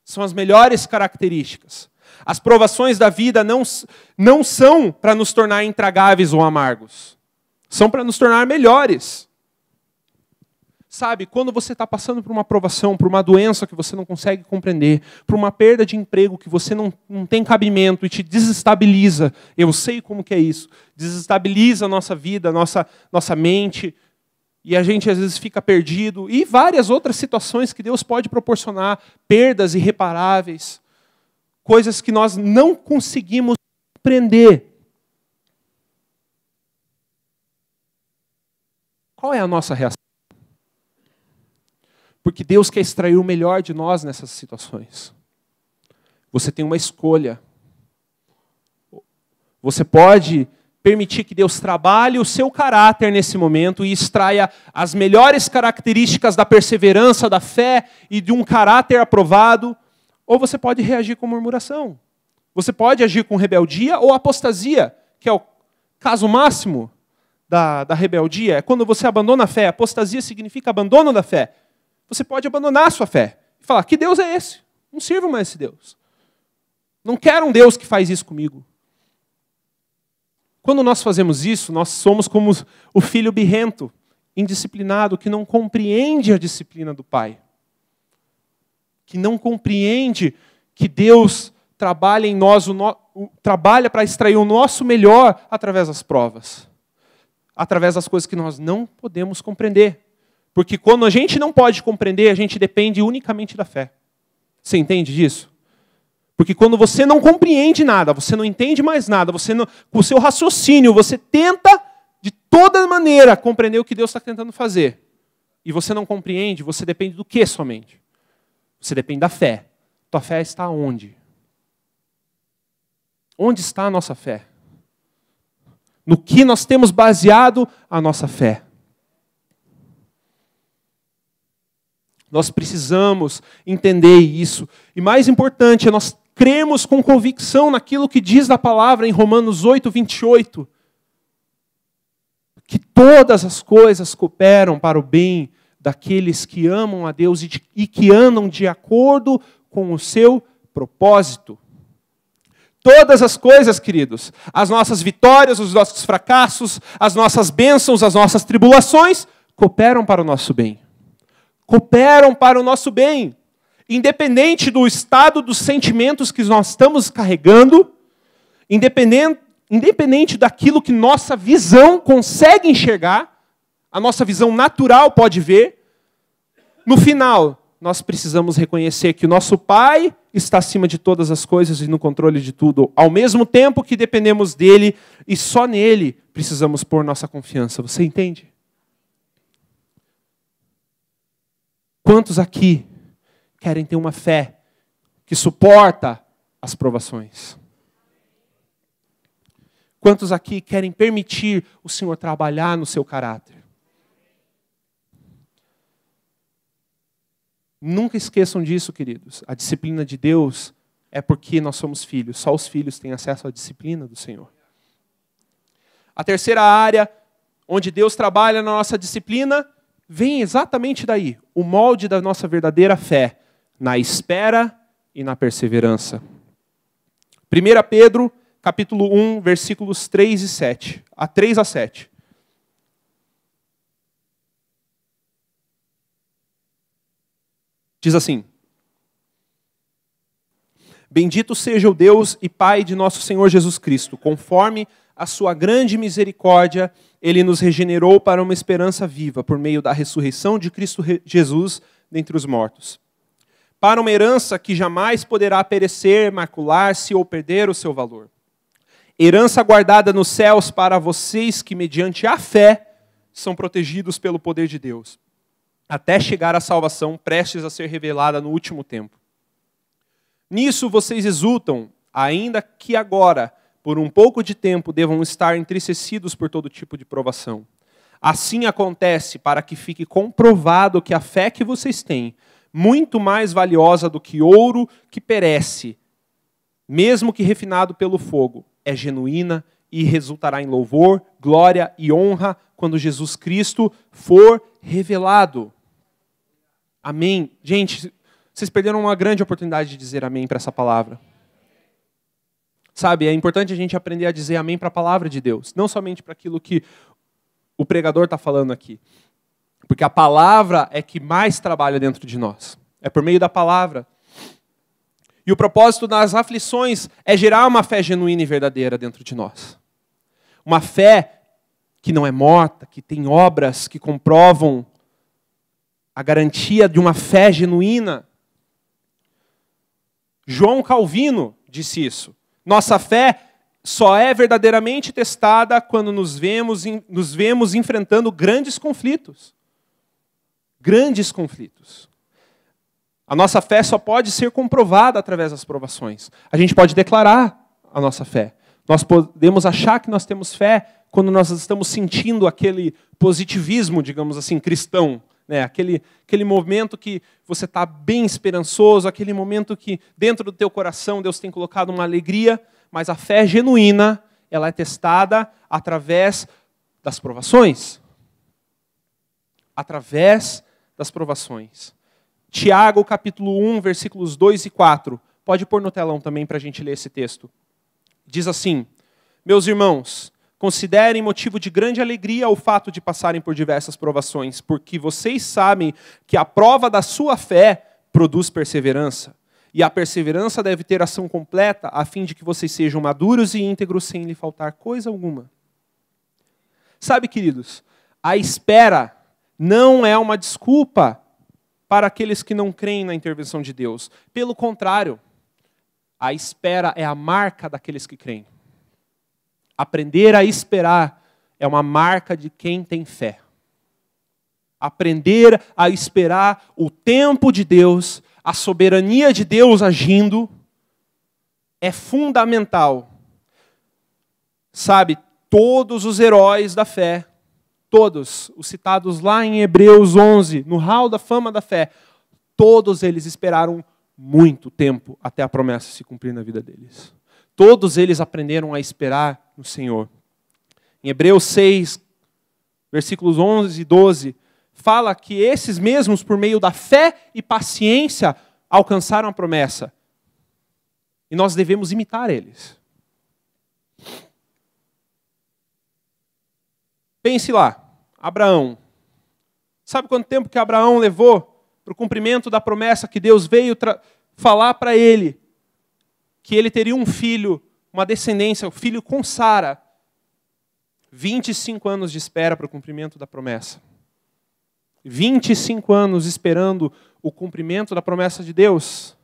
são as melhores características. As provações da vida não são para nos tornar intragáveis ou amargos. São para nos tornar melhores. Sabe, quando você está passando por uma provação, por uma doença que você não consegue compreender, por uma perda de emprego que você não tem cabimento e te desestabiliza, eu sei como que é isso, desestabiliza a nossa vida, a nossa mente, e a gente às vezes fica perdido, e várias outras situações que Deus pode proporcionar, perdas irreparáveis, coisas que nós não conseguimos compreender. Qual é a nossa reação? Porque Deus quer extrair o melhor de nós nessas situações. Você tem uma escolha. Você pode permitir que Deus trabalhe o seu caráter nesse momento e extraia as melhores características da perseverança, da fé e de um caráter aprovado, ou você pode reagir com murmuração. Você pode agir com rebeldia ou apostasia, que é o caso máximo da rebeldia. É quando você abandona a fé. Apostasia significa abandono da fé. Você pode abandonar a sua fé e falar, que Deus é esse? Não sirvo mais esse Deus. Não quero um Deus que faz isso comigo. Quando nós fazemos isso, nós somos como o filho birrento, indisciplinado, que não compreende a disciplina do pai. Que não compreende que Deus trabalha em nós, trabalha para extrair o nosso melhor através das provas. Através das coisas que nós não podemos compreender. Porque quando a gente não pode compreender, a gente depende unicamente da fé. Você entende disso? Porque quando você não compreende nada, você não entende mais nada, com o seu raciocínio, você tenta de toda maneira compreender o que Deus está tentando fazer. E você não compreende, você depende do que somente? Você depende da fé. Tua fé está onde? Onde está a nossa fé? No que nós temos baseado a nossa fé? Nós precisamos entender isso. E mais importante, é nós cremos com convicção naquilo que diz a palavra em Romanos 8, 28. Que todas as coisas cooperam para o bem daqueles que amam a Deus e que andam de acordo com o seu propósito. Todas as coisas, queridos, as nossas vitórias, os nossos fracassos, as nossas bênçãos, as nossas tribulações, cooperam para o nosso bem. Cooperam para o nosso bem. Independente do estado dos sentimentos que nós estamos carregando, independente daquilo que nossa visão consegue enxergar, a nossa visão natural pode ver, no final, nós precisamos reconhecer que o nosso Pai está acima de todas as coisas e no controle de tudo, ao mesmo tempo que dependemos dele e só nele precisamos pôr nossa confiança. Você entende? Quantos aqui querem ter uma fé que suporta as provações? Quantos aqui querem permitir o Senhor trabalhar no seu caráter? Nunca esqueçam disso, queridos. A disciplina de Deus é porque nós somos filhos. Só os filhos têm acesso à disciplina do Senhor. A terceira área onde Deus trabalha na nossa disciplina vem exatamente daí. O molde da nossa verdadeira fé. Na espera e na perseverança. 1 Pedro, capítulo 1, versículos 3 a 7. Diz assim: Bendito seja o Deus e Pai de nosso Senhor Jesus Cristo. Conforme a sua grande misericórdia, Ele nos regenerou para uma esperança viva, por meio da ressurreição de Cristo Jesus dentre os mortos. Para uma herança que jamais poderá perecer, macular-se ou perder o seu valor. Herança guardada nos céus para vocês que, mediante a fé, são protegidos pelo poder de Deus, até chegar à salvação prestes a ser revelada no último tempo. Nisso vocês exultam, ainda que agora, por um pouco de tempo, devam estar entristecidos por todo tipo de provação. Assim acontece para que fique comprovado que a fé que vocês têm, muito mais valiosa do que ouro que perece, mesmo que refinado pelo fogo, é genuína e resultará em louvor, glória e honra quando Jesus Cristo for revelado. Amém. Gente, vocês perderam uma grande oportunidade de dizer amém para essa palavra. Sabe, é importante a gente aprender a dizer amém para a palavra de Deus, não somente para aquilo que o pregador está falando aqui. Porque a palavra é que mais trabalha dentro de nós. É por meio da palavra. E o propósito das aflições é gerar uma fé genuína e verdadeira dentro de nós. Uma fé que não é morta, que tem obras que comprovam a garantia de uma fé genuína. João Calvino disse isso. Nossa fé só é verdadeiramente testada quando nos vemos enfrentando grandes conflitos. Grandes conflitos. A nossa fé só pode ser comprovada através das provações. A gente pode declarar a nossa fé. Nós podemos achar que nós temos fé quando nós estamos sentindo aquele positivismo, digamos assim, cristão. Né? Aquele momento que você está bem esperançoso, aquele momento que dentro do teu coração Deus tem colocado uma alegria, mas a fé genuína, ela é testada através das provações. Através das provações. Tiago, capítulo 1, versículos 2 e 4. Pode pôr no telão também para a gente ler esse texto. Diz assim: Meus irmãos, considerem motivo de grande alegria o fato de passarem por diversas provações, porque vocês sabem que a prova da sua fé produz perseverança. E a perseverança deve ter ação completa, a fim de que vocês sejam maduros e íntegros, sem lhe faltar coisa alguma. Sabe, queridos, a espera não é uma desculpa para aqueles que não creem na intervenção de Deus. Pelo contrário, a espera é a marca daqueles que creem. Aprender a esperar é uma marca de quem tem fé. Aprender a esperar o tempo de Deus, a soberania de Deus agindo, é fundamental. Sabe, todos os heróis da fé, todos os citados lá em Hebreus 11, no hall da fama da fé, todos eles esperaram muito tempo até a promessa se cumprir na vida deles. Todos eles aprenderam a esperar no Senhor. Em Hebreus 6, versículos 11 e 12, fala que esses mesmos, por meio da fé e paciência, alcançaram a promessa. E nós devemos imitar eles. Pense lá, Abraão, Sabe quanto tempo que Abraão levou para o cumprimento da promessa que Deus veio falar para ele? Que ele teria um filho, uma descendência, um filho com Sara. 25 anos de espera para o cumprimento da promessa. 25 anos esperando o cumprimento da promessa de Deus.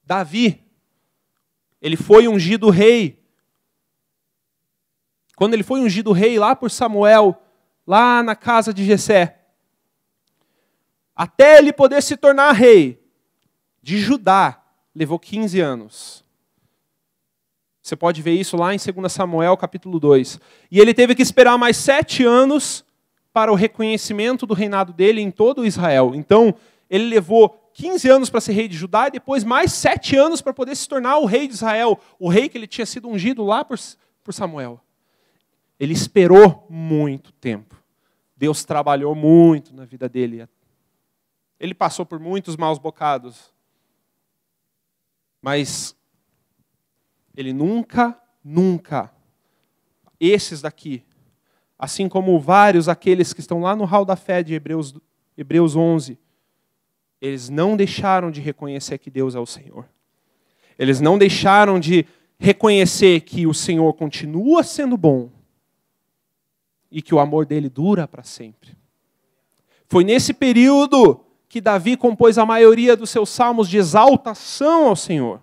Davi, ele foi ungido rei. Quando ele foi ungido rei lá por Samuel, lá na casa de Jessé, até ele poder se tornar rei de Judá, levou 15 anos. Você pode ver isso lá em 2 Samuel, capítulo 2. E ele teve que esperar mais 7 anos para o reconhecimento do reinado dele em todo Israel. Então, ele levou 15 anos para ser rei de Judá e depois mais 7 anos para poder se tornar o rei de Israel, o rei que ele tinha sido ungido lá por Samuel. Ele esperou muito tempo. Deus trabalhou muito na vida dele. Ele passou por muitos maus bocados. Mas ele nunca, esses daqui, assim como vários aqueles que estão lá no hall da fé de Hebreus 11, eles não deixaram de reconhecer que Deus é o Senhor. Eles não deixaram de reconhecer que o Senhor continua sendo bom e que o amor dele dura para sempre. Foi nesse período que Davi compôs a maioria dos seus salmos de exaltação ao Senhor.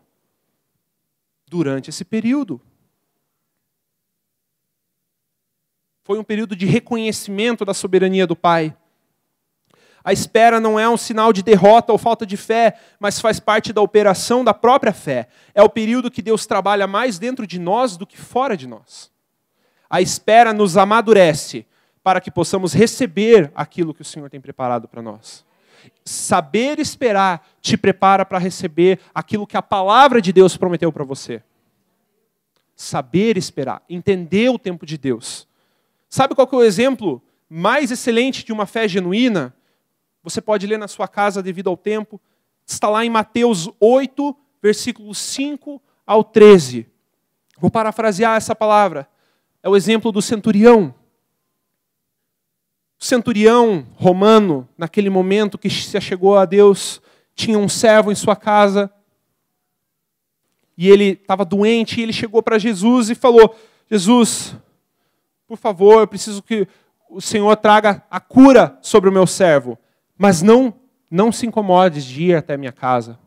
Durante esse período. Foi um período de reconhecimento da soberania do Pai. A espera não é um sinal de derrota ou falta de fé, mas faz parte da operação da própria fé. É o período que Deus trabalha mais dentro de nós do que fora de nós. A espera nos amadurece para que possamos receber aquilo que o Senhor tem preparado para nós. Saber esperar te prepara para receber aquilo que a palavra de Deus prometeu para você. Saber esperar, entender o tempo de Deus. Sabe qual que é o exemplo mais excelente de uma fé genuína? Você pode ler na sua casa devido ao tempo. Está lá em Mateus 8, versículos 5 ao 13. Vou parafrasear essa palavra. É o exemplo do centurião. O centurião romano, naquele momento que se achegou a Deus, tinha um servo em sua casa, e ele estava doente, e ele chegou para Jesus e falou: Jesus, por favor, eu preciso que o Senhor traga a cura sobre o meu servo, mas não se incomode de ir até a minha casa.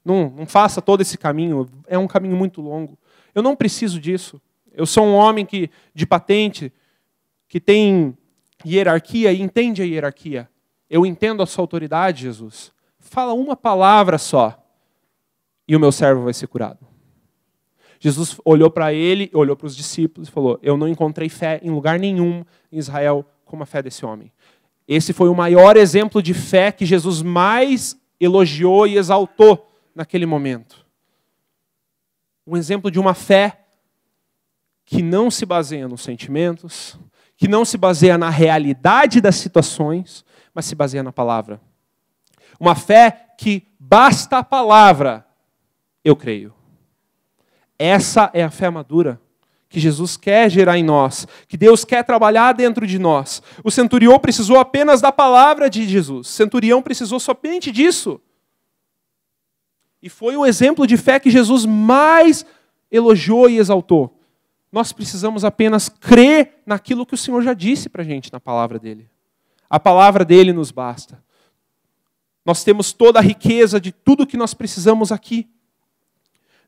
Não faça todo esse caminho, é um caminho muito longo. Eu não preciso disso. Eu sou um homem de patente, que tem hierarquia e entende a hierarquia. Eu entendo a sua autoridade, Jesus. Fala uma palavra só e o meu servo vai ser curado. Jesus olhou para ele, olhou para os discípulos e falou: eu não encontrei fé em lugar nenhum em Israel como a fé desse homem. Esse foi o maior exemplo de fé que Jesus mais elogiou e exaltou naquele momento. Um exemplo de uma fé que não se baseia nos sentimentos, que não se baseia na realidade das situações, mas se baseia na palavra. Uma fé que basta a palavra, eu creio. Essa é a fé madura que Jesus quer gerar em nós, que Deus quer trabalhar dentro de nós. O centurião precisou apenas da palavra de Jesus. O centurião precisou somente disso. E foi o exemplo de fé que Jesus mais elogiou e exaltou. Nós precisamos apenas crer naquilo que o Senhor já disse para a gente na palavra dele. A palavra dele nos basta. Nós temos toda a riqueza de tudo que nós precisamos aqui.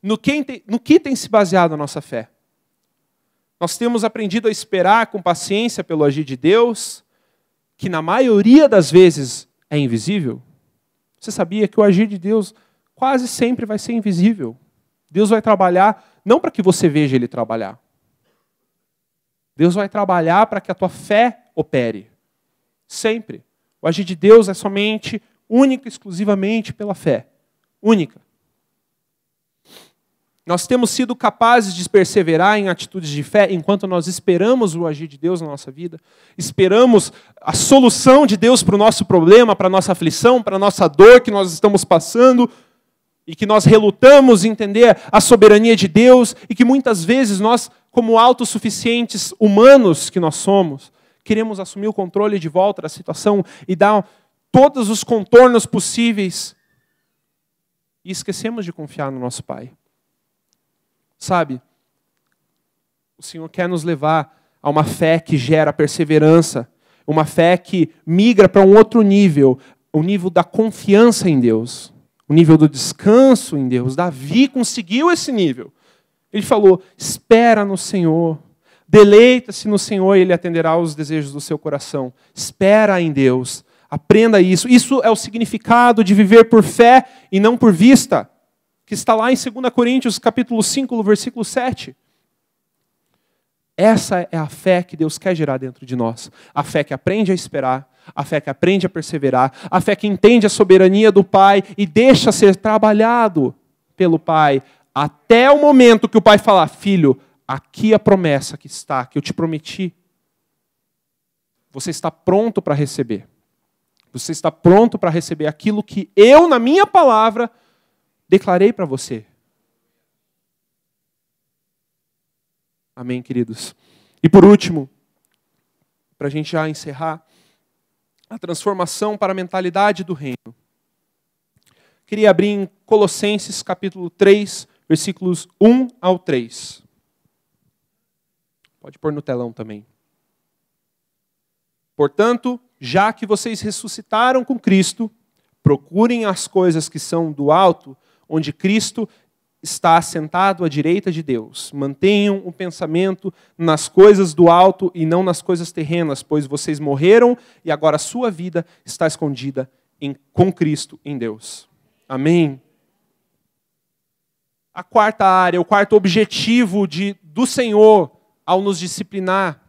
No que tem se baseado a nossa fé? Nós temos aprendido a esperar com paciência pelo agir de Deus, que na maioria das vezes é invisível. Você sabia que o agir de Deus quase sempre vai ser invisível? Deus vai trabalhar não para que você veja Ele trabalhar. Deus vai trabalhar para que a tua fé opere. Sempre. O agir de Deus é somente, única e exclusivamente pela fé. Única. Nós temos sido capazes de perseverar em atitudes de fé enquanto nós esperamos o agir de Deus na nossa vida. Esperamos a solução de Deus para o nosso problema, para a nossa aflição, para a nossa dor que nós estamos passando e que nós relutamos em entender a soberania de Deus e que muitas vezes nós, como autossuficientes humanos que nós somos, queremos assumir o controle de volta da situação e dar todos os contornos possíveis. E esquecemos de confiar no nosso Pai. Sabe, o Senhor quer nos levar a uma fé que gera perseverança, uma fé que migra para um outro nível, o nível da confiança em Deus, o nível do descanso em Deus. Davi conseguiu esse nível. Ele falou, espera no Senhor, deleita-se no Senhor e Ele atenderá aos desejos do seu coração. Espera em Deus, aprenda isso. Isso é o significado de viver por fé e não por vista, que está lá em 2 Coríntios, capítulo 5, versículo 7. Essa é a fé que Deus quer gerar dentro de nós. A fé que aprende a esperar, a fé que aprende a perseverar, a fé que entende a soberania do Pai e deixa ser trabalhado pelo Pai, até o momento que o Pai falar, filho, aqui a promessa que está, que eu te prometi. Você está pronto para receber. Você está pronto para receber aquilo que eu, na minha palavra, declarei para você. Amém, queridos? E por último, para a gente já encerrar, a transformação para a mentalidade do reino. Queria abrir em Colossenses capítulo 3, versículos 1 ao 3. Pode pôr no telão também. Portanto, já que vocês ressuscitaram com Cristo, procurem as coisas que são do alto, onde Cristo está assentado à direita de Deus. Mantenham o pensamento nas coisas do alto e não nas coisas terrenas, pois vocês morreram e agora a sua vida está escondida com Cristo em Deus. Amém? A quarta área, o quarto objetivo do Senhor ao nos disciplinar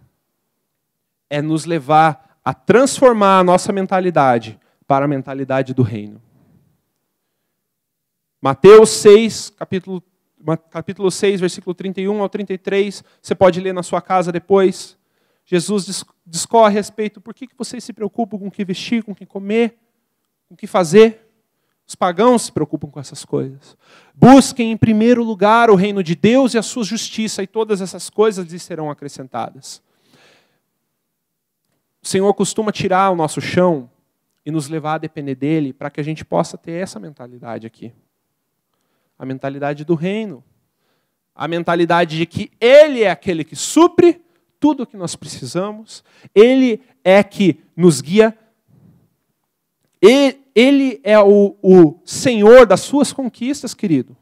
é nos levar a transformar a nossa mentalidade para a mentalidade do reino. Mateus 6, capítulo 6, versículo 31 ao 33, você pode ler na sua casa depois. Jesus discorre a respeito, por que vocês se preocupam com o que vestir, com o que comer, com o que fazer? Os pagãos se preocupam com essas coisas. Busquem em primeiro lugar o reino de Deus e a sua justiça, e todas essas coisas lhes serão acrescentadas. O Senhor costuma tirar o nosso chão e nos levar a depender dele, para que a gente possa ter essa mentalidade aqui. A mentalidade do reino. A mentalidade de que Ele é aquele que supre tudo o que nós precisamos. Ele é que nos guia. Ele é o Senhor das suas conquistas, querido.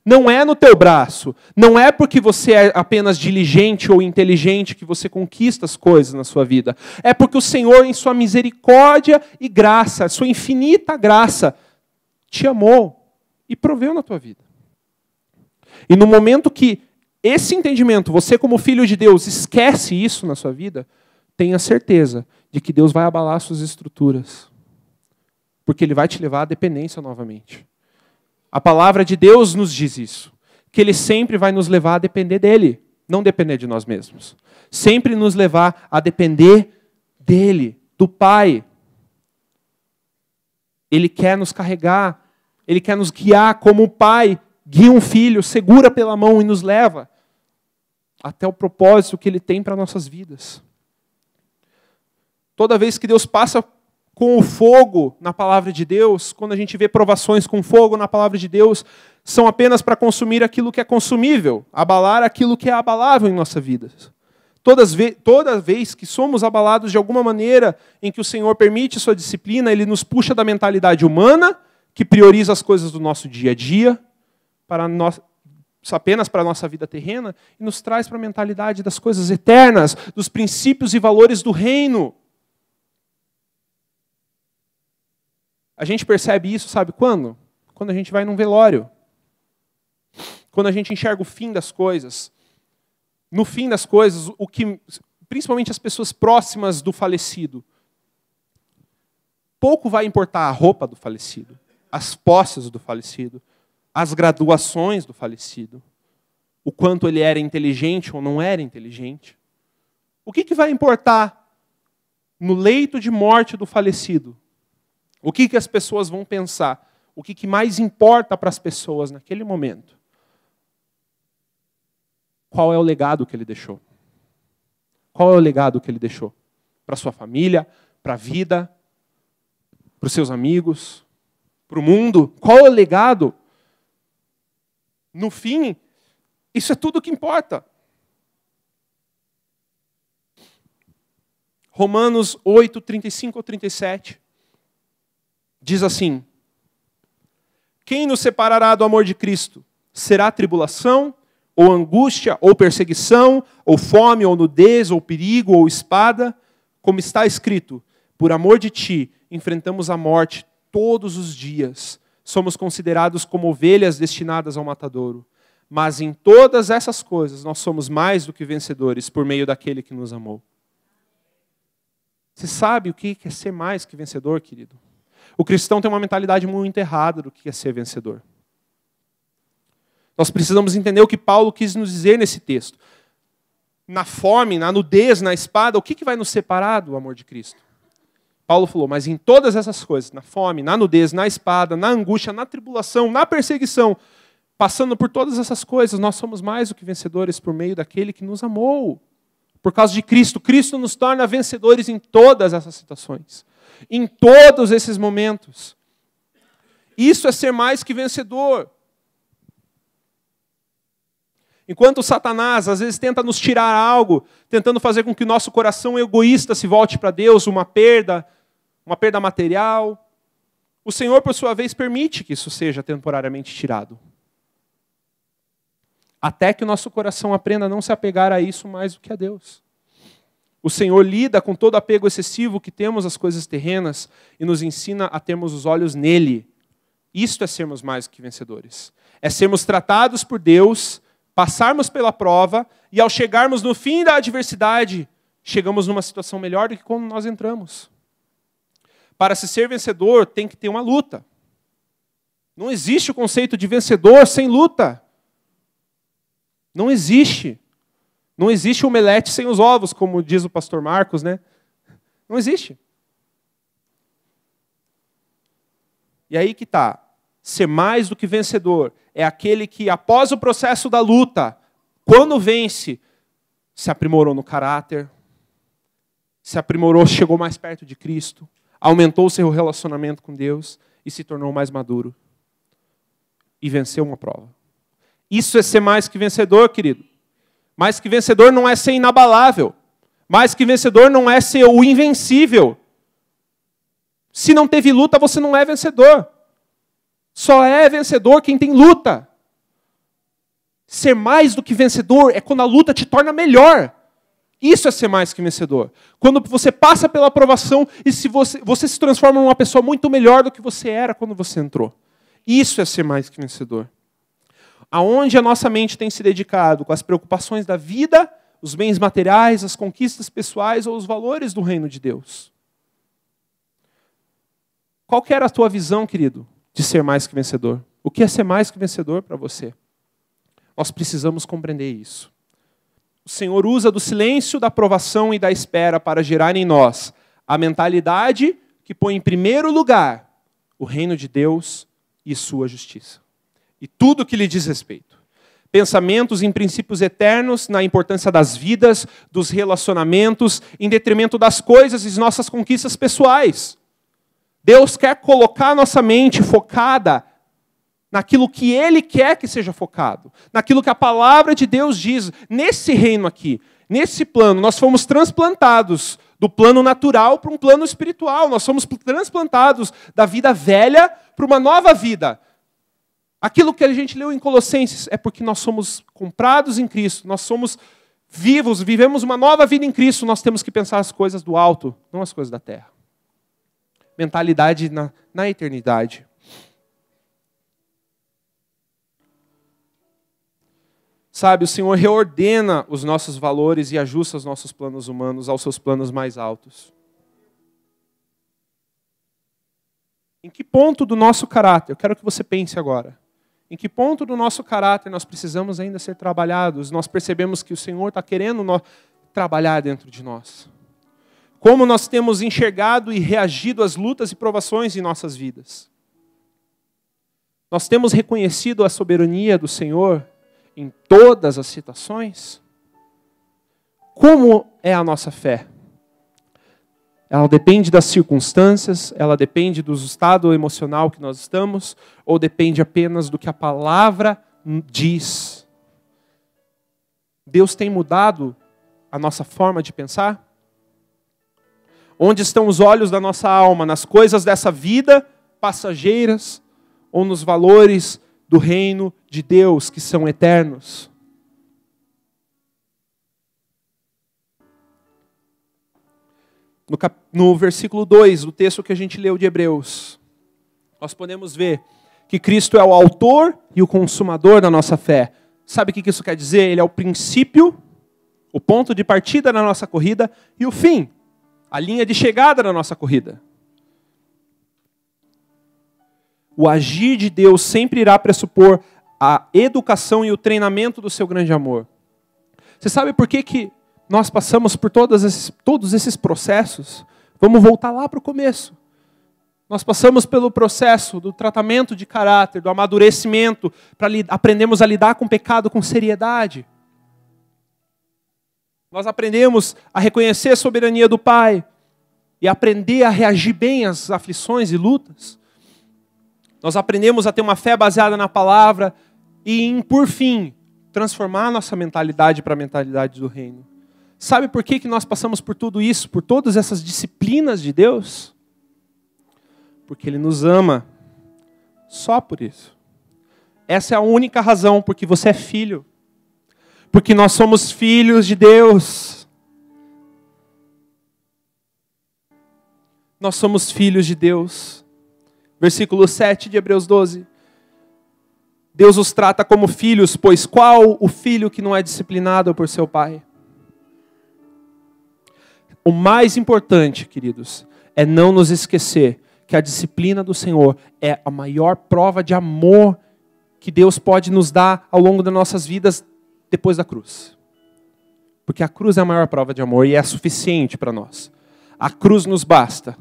Não é no teu braço. Não é porque você é apenas diligente ou inteligente que você conquista as coisas na sua vida. É porque o Senhor, em sua misericórdia e graça, sua infinita graça, te amou e proveu na tua vida. E no momento que esse entendimento, você como filho de Deus, esquece isso na sua vida, tenha certeza de que Deus vai abalar suas estruturas. Porque Ele vai te levar à dependência novamente. A palavra de Deus nos diz isso. Que Ele sempre vai nos levar a depender dEle, não depender de nós mesmos. Sempre nos levar a depender dEle, do Pai. Ele quer nos carregar, Ele quer nos guiar como o pai guia um filho, segura pela mão e nos leva até o propósito que Ele tem para nossas vidas. Toda vez que Deus passa com o fogo na palavra de Deus, quando a gente vê provações com fogo na palavra de Deus, são apenas para consumir aquilo que é consumível, abalar aquilo que é abalável em nossa vida. Toda vez que somos abalados de alguma maneira em que o Senhor permite sua disciplina, Ele nos puxa da mentalidade humana, que prioriza as coisas do nosso dia a dia, apenas para a nossa vida terrena, e nos traz para a mentalidade das coisas eternas, dos princípios e valores do reino. A gente percebe isso, sabe quando? Quando a gente vai num velório. Quando a gente enxerga o fim das coisas. No fim das coisas, principalmente as pessoas próximas do falecido, pouco vai importar a roupa do falecido, as posses do falecido, as graduações do falecido, o quanto ele era inteligente ou não era inteligente. O que vai importar no leito de morte do falecido? O que as pessoas vão pensar? O que mais importa para as pessoas naquele momento? Qual é o legado que ele deixou? Qual é o legado que ele deixou? para sua família, para a vida, para os seus amigos, para o mundo? Qual é o legado? No fim, isso é tudo o que importa. Romanos 8, 35 ou 37 diz assim: quem nos separará do amor de Cristo? Será tribulação, ou angústia, ou perseguição, ou fome, ou nudez, ou perigo, ou espada? Como está escrito, por amor de ti, enfrentamos a morte todos os dias. Somos considerados como ovelhas destinadas ao matadouro. Mas em todas essas coisas, nós somos mais do que vencedores por meio daquele que nos amou. Você sabe o que é ser mais que vencedor, querido? O cristão tem uma mentalidade muito errada do que é ser vencedor. Nós precisamos entender o que Paulo quis nos dizer nesse texto. Na fome, na nudez, na espada, o que vai nos separar do amor de Cristo? Paulo falou, mas em todas essas coisas, na fome, na nudez, na espada, na angústia, na tribulação, na perseguição, passando por todas essas coisas, nós somos mais do que vencedores por meio daquele que nos amou. Por causa de Cristo. Cristo nos torna vencedores em todas essas situações. Em todos esses momentos. Isso é ser mais que vencedor. Enquanto Satanás às vezes tenta nos tirar algo, tentando fazer com que o nosso coração egoísta se volte para Deus, uma perda material, o Senhor, por sua vez, permite que isso seja temporariamente tirado. Até que o nosso coração aprenda a não se apegar a isso mais do que a Deus. O Senhor lida com todo apego excessivo que temos às coisas terrenas e nos ensina a termos os olhos nele. Isto é sermos mais do que vencedores. É sermos tratados por Deus, passarmos pela prova e ao chegarmos no fim da adversidade, chegamos numa situação melhor do que quando nós entramos. Para se ser vencedor, tem que ter uma luta. Não existe o conceito de vencedor sem luta. Não existe. Não existe omelete sem os ovos, como diz o pastor Marcos, né? Não existe. E aí que está. Ser mais do que vencedor é aquele que, após o processo da luta, quando vence, se aprimorou no caráter, se aprimorou, chegou mais perto de Cristo, aumentou o seu relacionamento com Deus e se tornou mais maduro. E venceu uma prova. Isso é ser mais que vencedor, querido. Mais que vencedor não é ser inabalável. Mais que vencedor não é ser o invencível. Se não teve luta, você não é vencedor. Só é vencedor quem tem luta. Ser mais do que vencedor é quando a luta te torna melhor. Isso é ser mais que vencedor. Quando você passa pela aprovação e se você se transforma numa pessoa muito melhor do que você era quando você entrou. Isso é ser mais que vencedor. Aonde a nossa mente tem se dedicado com as preocupações da vida, os bens materiais, as conquistas pessoais ou os valores do reino de Deus? Qual que era a tua visão, querido, de ser mais que vencedor? O que é ser mais que vencedor para você? Nós precisamos compreender isso. O Senhor usa do silêncio, da aprovação e da espera para gerar em nós a mentalidade que põe em primeiro lugar o reino de Deus e sua justiça. E tudo que lhe diz respeito. Pensamentos em princípios eternos, na importância das vidas, dos relacionamentos, em detrimento das coisas e nossas conquistas pessoais. Deus quer colocar nossa mente focada naquilo que Ele quer que seja focado. Naquilo que a palavra de Deus diz. Nesse reino aqui, nesse plano, nós fomos transplantados do plano natural para um plano espiritual. Nós somos transplantados da vida velha para uma nova vida. Aquilo que a gente leu em Colossenses é porque nós somos comprados em Cristo, nós somos vivos, vivemos uma nova vida em Cristo, nós temos que pensar as coisas do alto, não as coisas da terra. Mentalidade na eternidade. Sabe, o Senhor reordena os nossos valores e ajusta os nossos planos humanos aos seus planos mais altos. Em que ponto do nosso caráter, eu quero que você pense agora, em que ponto do nosso caráter nós precisamos ainda ser trabalhados? Nós percebemos que o Senhor está querendo trabalhar dentro de nós. Como nós temos enxergado e reagido às lutas e provações em nossas vidas? Nós temos reconhecido a soberania do Senhor em todas as situações? Como é a nossa fé? Ela depende das circunstâncias, ela depende do estado emocional que nós estamos, ou depende apenas do que a palavra diz? Deus tem mudado a nossa forma de pensar? Onde estão os olhos da nossa alma? Nas coisas dessa vida passageiras ou nos valores do reino de Deus que são eternos? No versículo 2 do texto que a gente leu de Hebreus, nós podemos ver que Cristo é o autor e o consumador da nossa fé. Sabe o que isso quer dizer? Ele é o princípio, o ponto de partida da nossa corrida e o fim, a linha de chegada da nossa corrida. O agir de Deus sempre irá pressupor a educação e o treinamento do seu grande amor. Você sabe por que nós passamos por todos esses processos? Vamos voltar lá para o começo. Nós passamos pelo processo do tratamento de caráter, do amadurecimento, para aprendermos a lidar com o pecado com seriedade. Nós aprendemos a reconhecer a soberania do Pai e aprender a reagir bem às aflições e lutas. Nós aprendemos a ter uma fé baseada na palavra e, por fim, transformar nossa mentalidade para a mentalidade do reino. Sabe por que nós passamos por tudo isso, por todas essas disciplinas de Deus? Porque Ele nos ama. Só por isso. Essa é a única razão, porque você é filho. Porque nós somos filhos de Deus. Nós somos filhos de Deus. Versículo 7 de Hebreus 12. Deus os trata como filhos, pois qual o filho que não é disciplinado por seu pai? O mais importante, queridos, é não nos esquecer que a disciplina do Senhor é a maior prova de amor que Deus pode nos dar ao longo das nossas vidas depois da cruz. Porque a cruz é a maior prova de amor e é suficiente para nós. A cruz nos basta.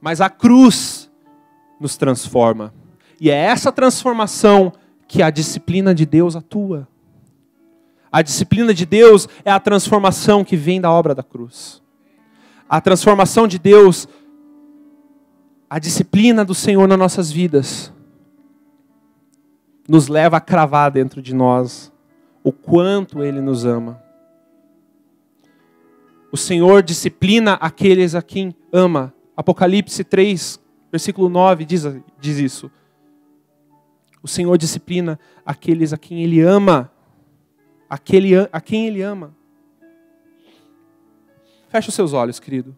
Mas a cruz nos transforma. E é essa transformação que a disciplina de Deus atua. A disciplina de Deus é a transformação que vem da obra da cruz. A transformação de Deus, a disciplina do Senhor nas nossas vidas, nos leva a cravar dentro de nós o quanto Ele nos ama. O Senhor disciplina aqueles a quem ama. Apocalipse 3, versículo 9 diz isso. O Senhor disciplina aqueles a quem Ele ama. A quem Ele ama. Feche os seus olhos, querido.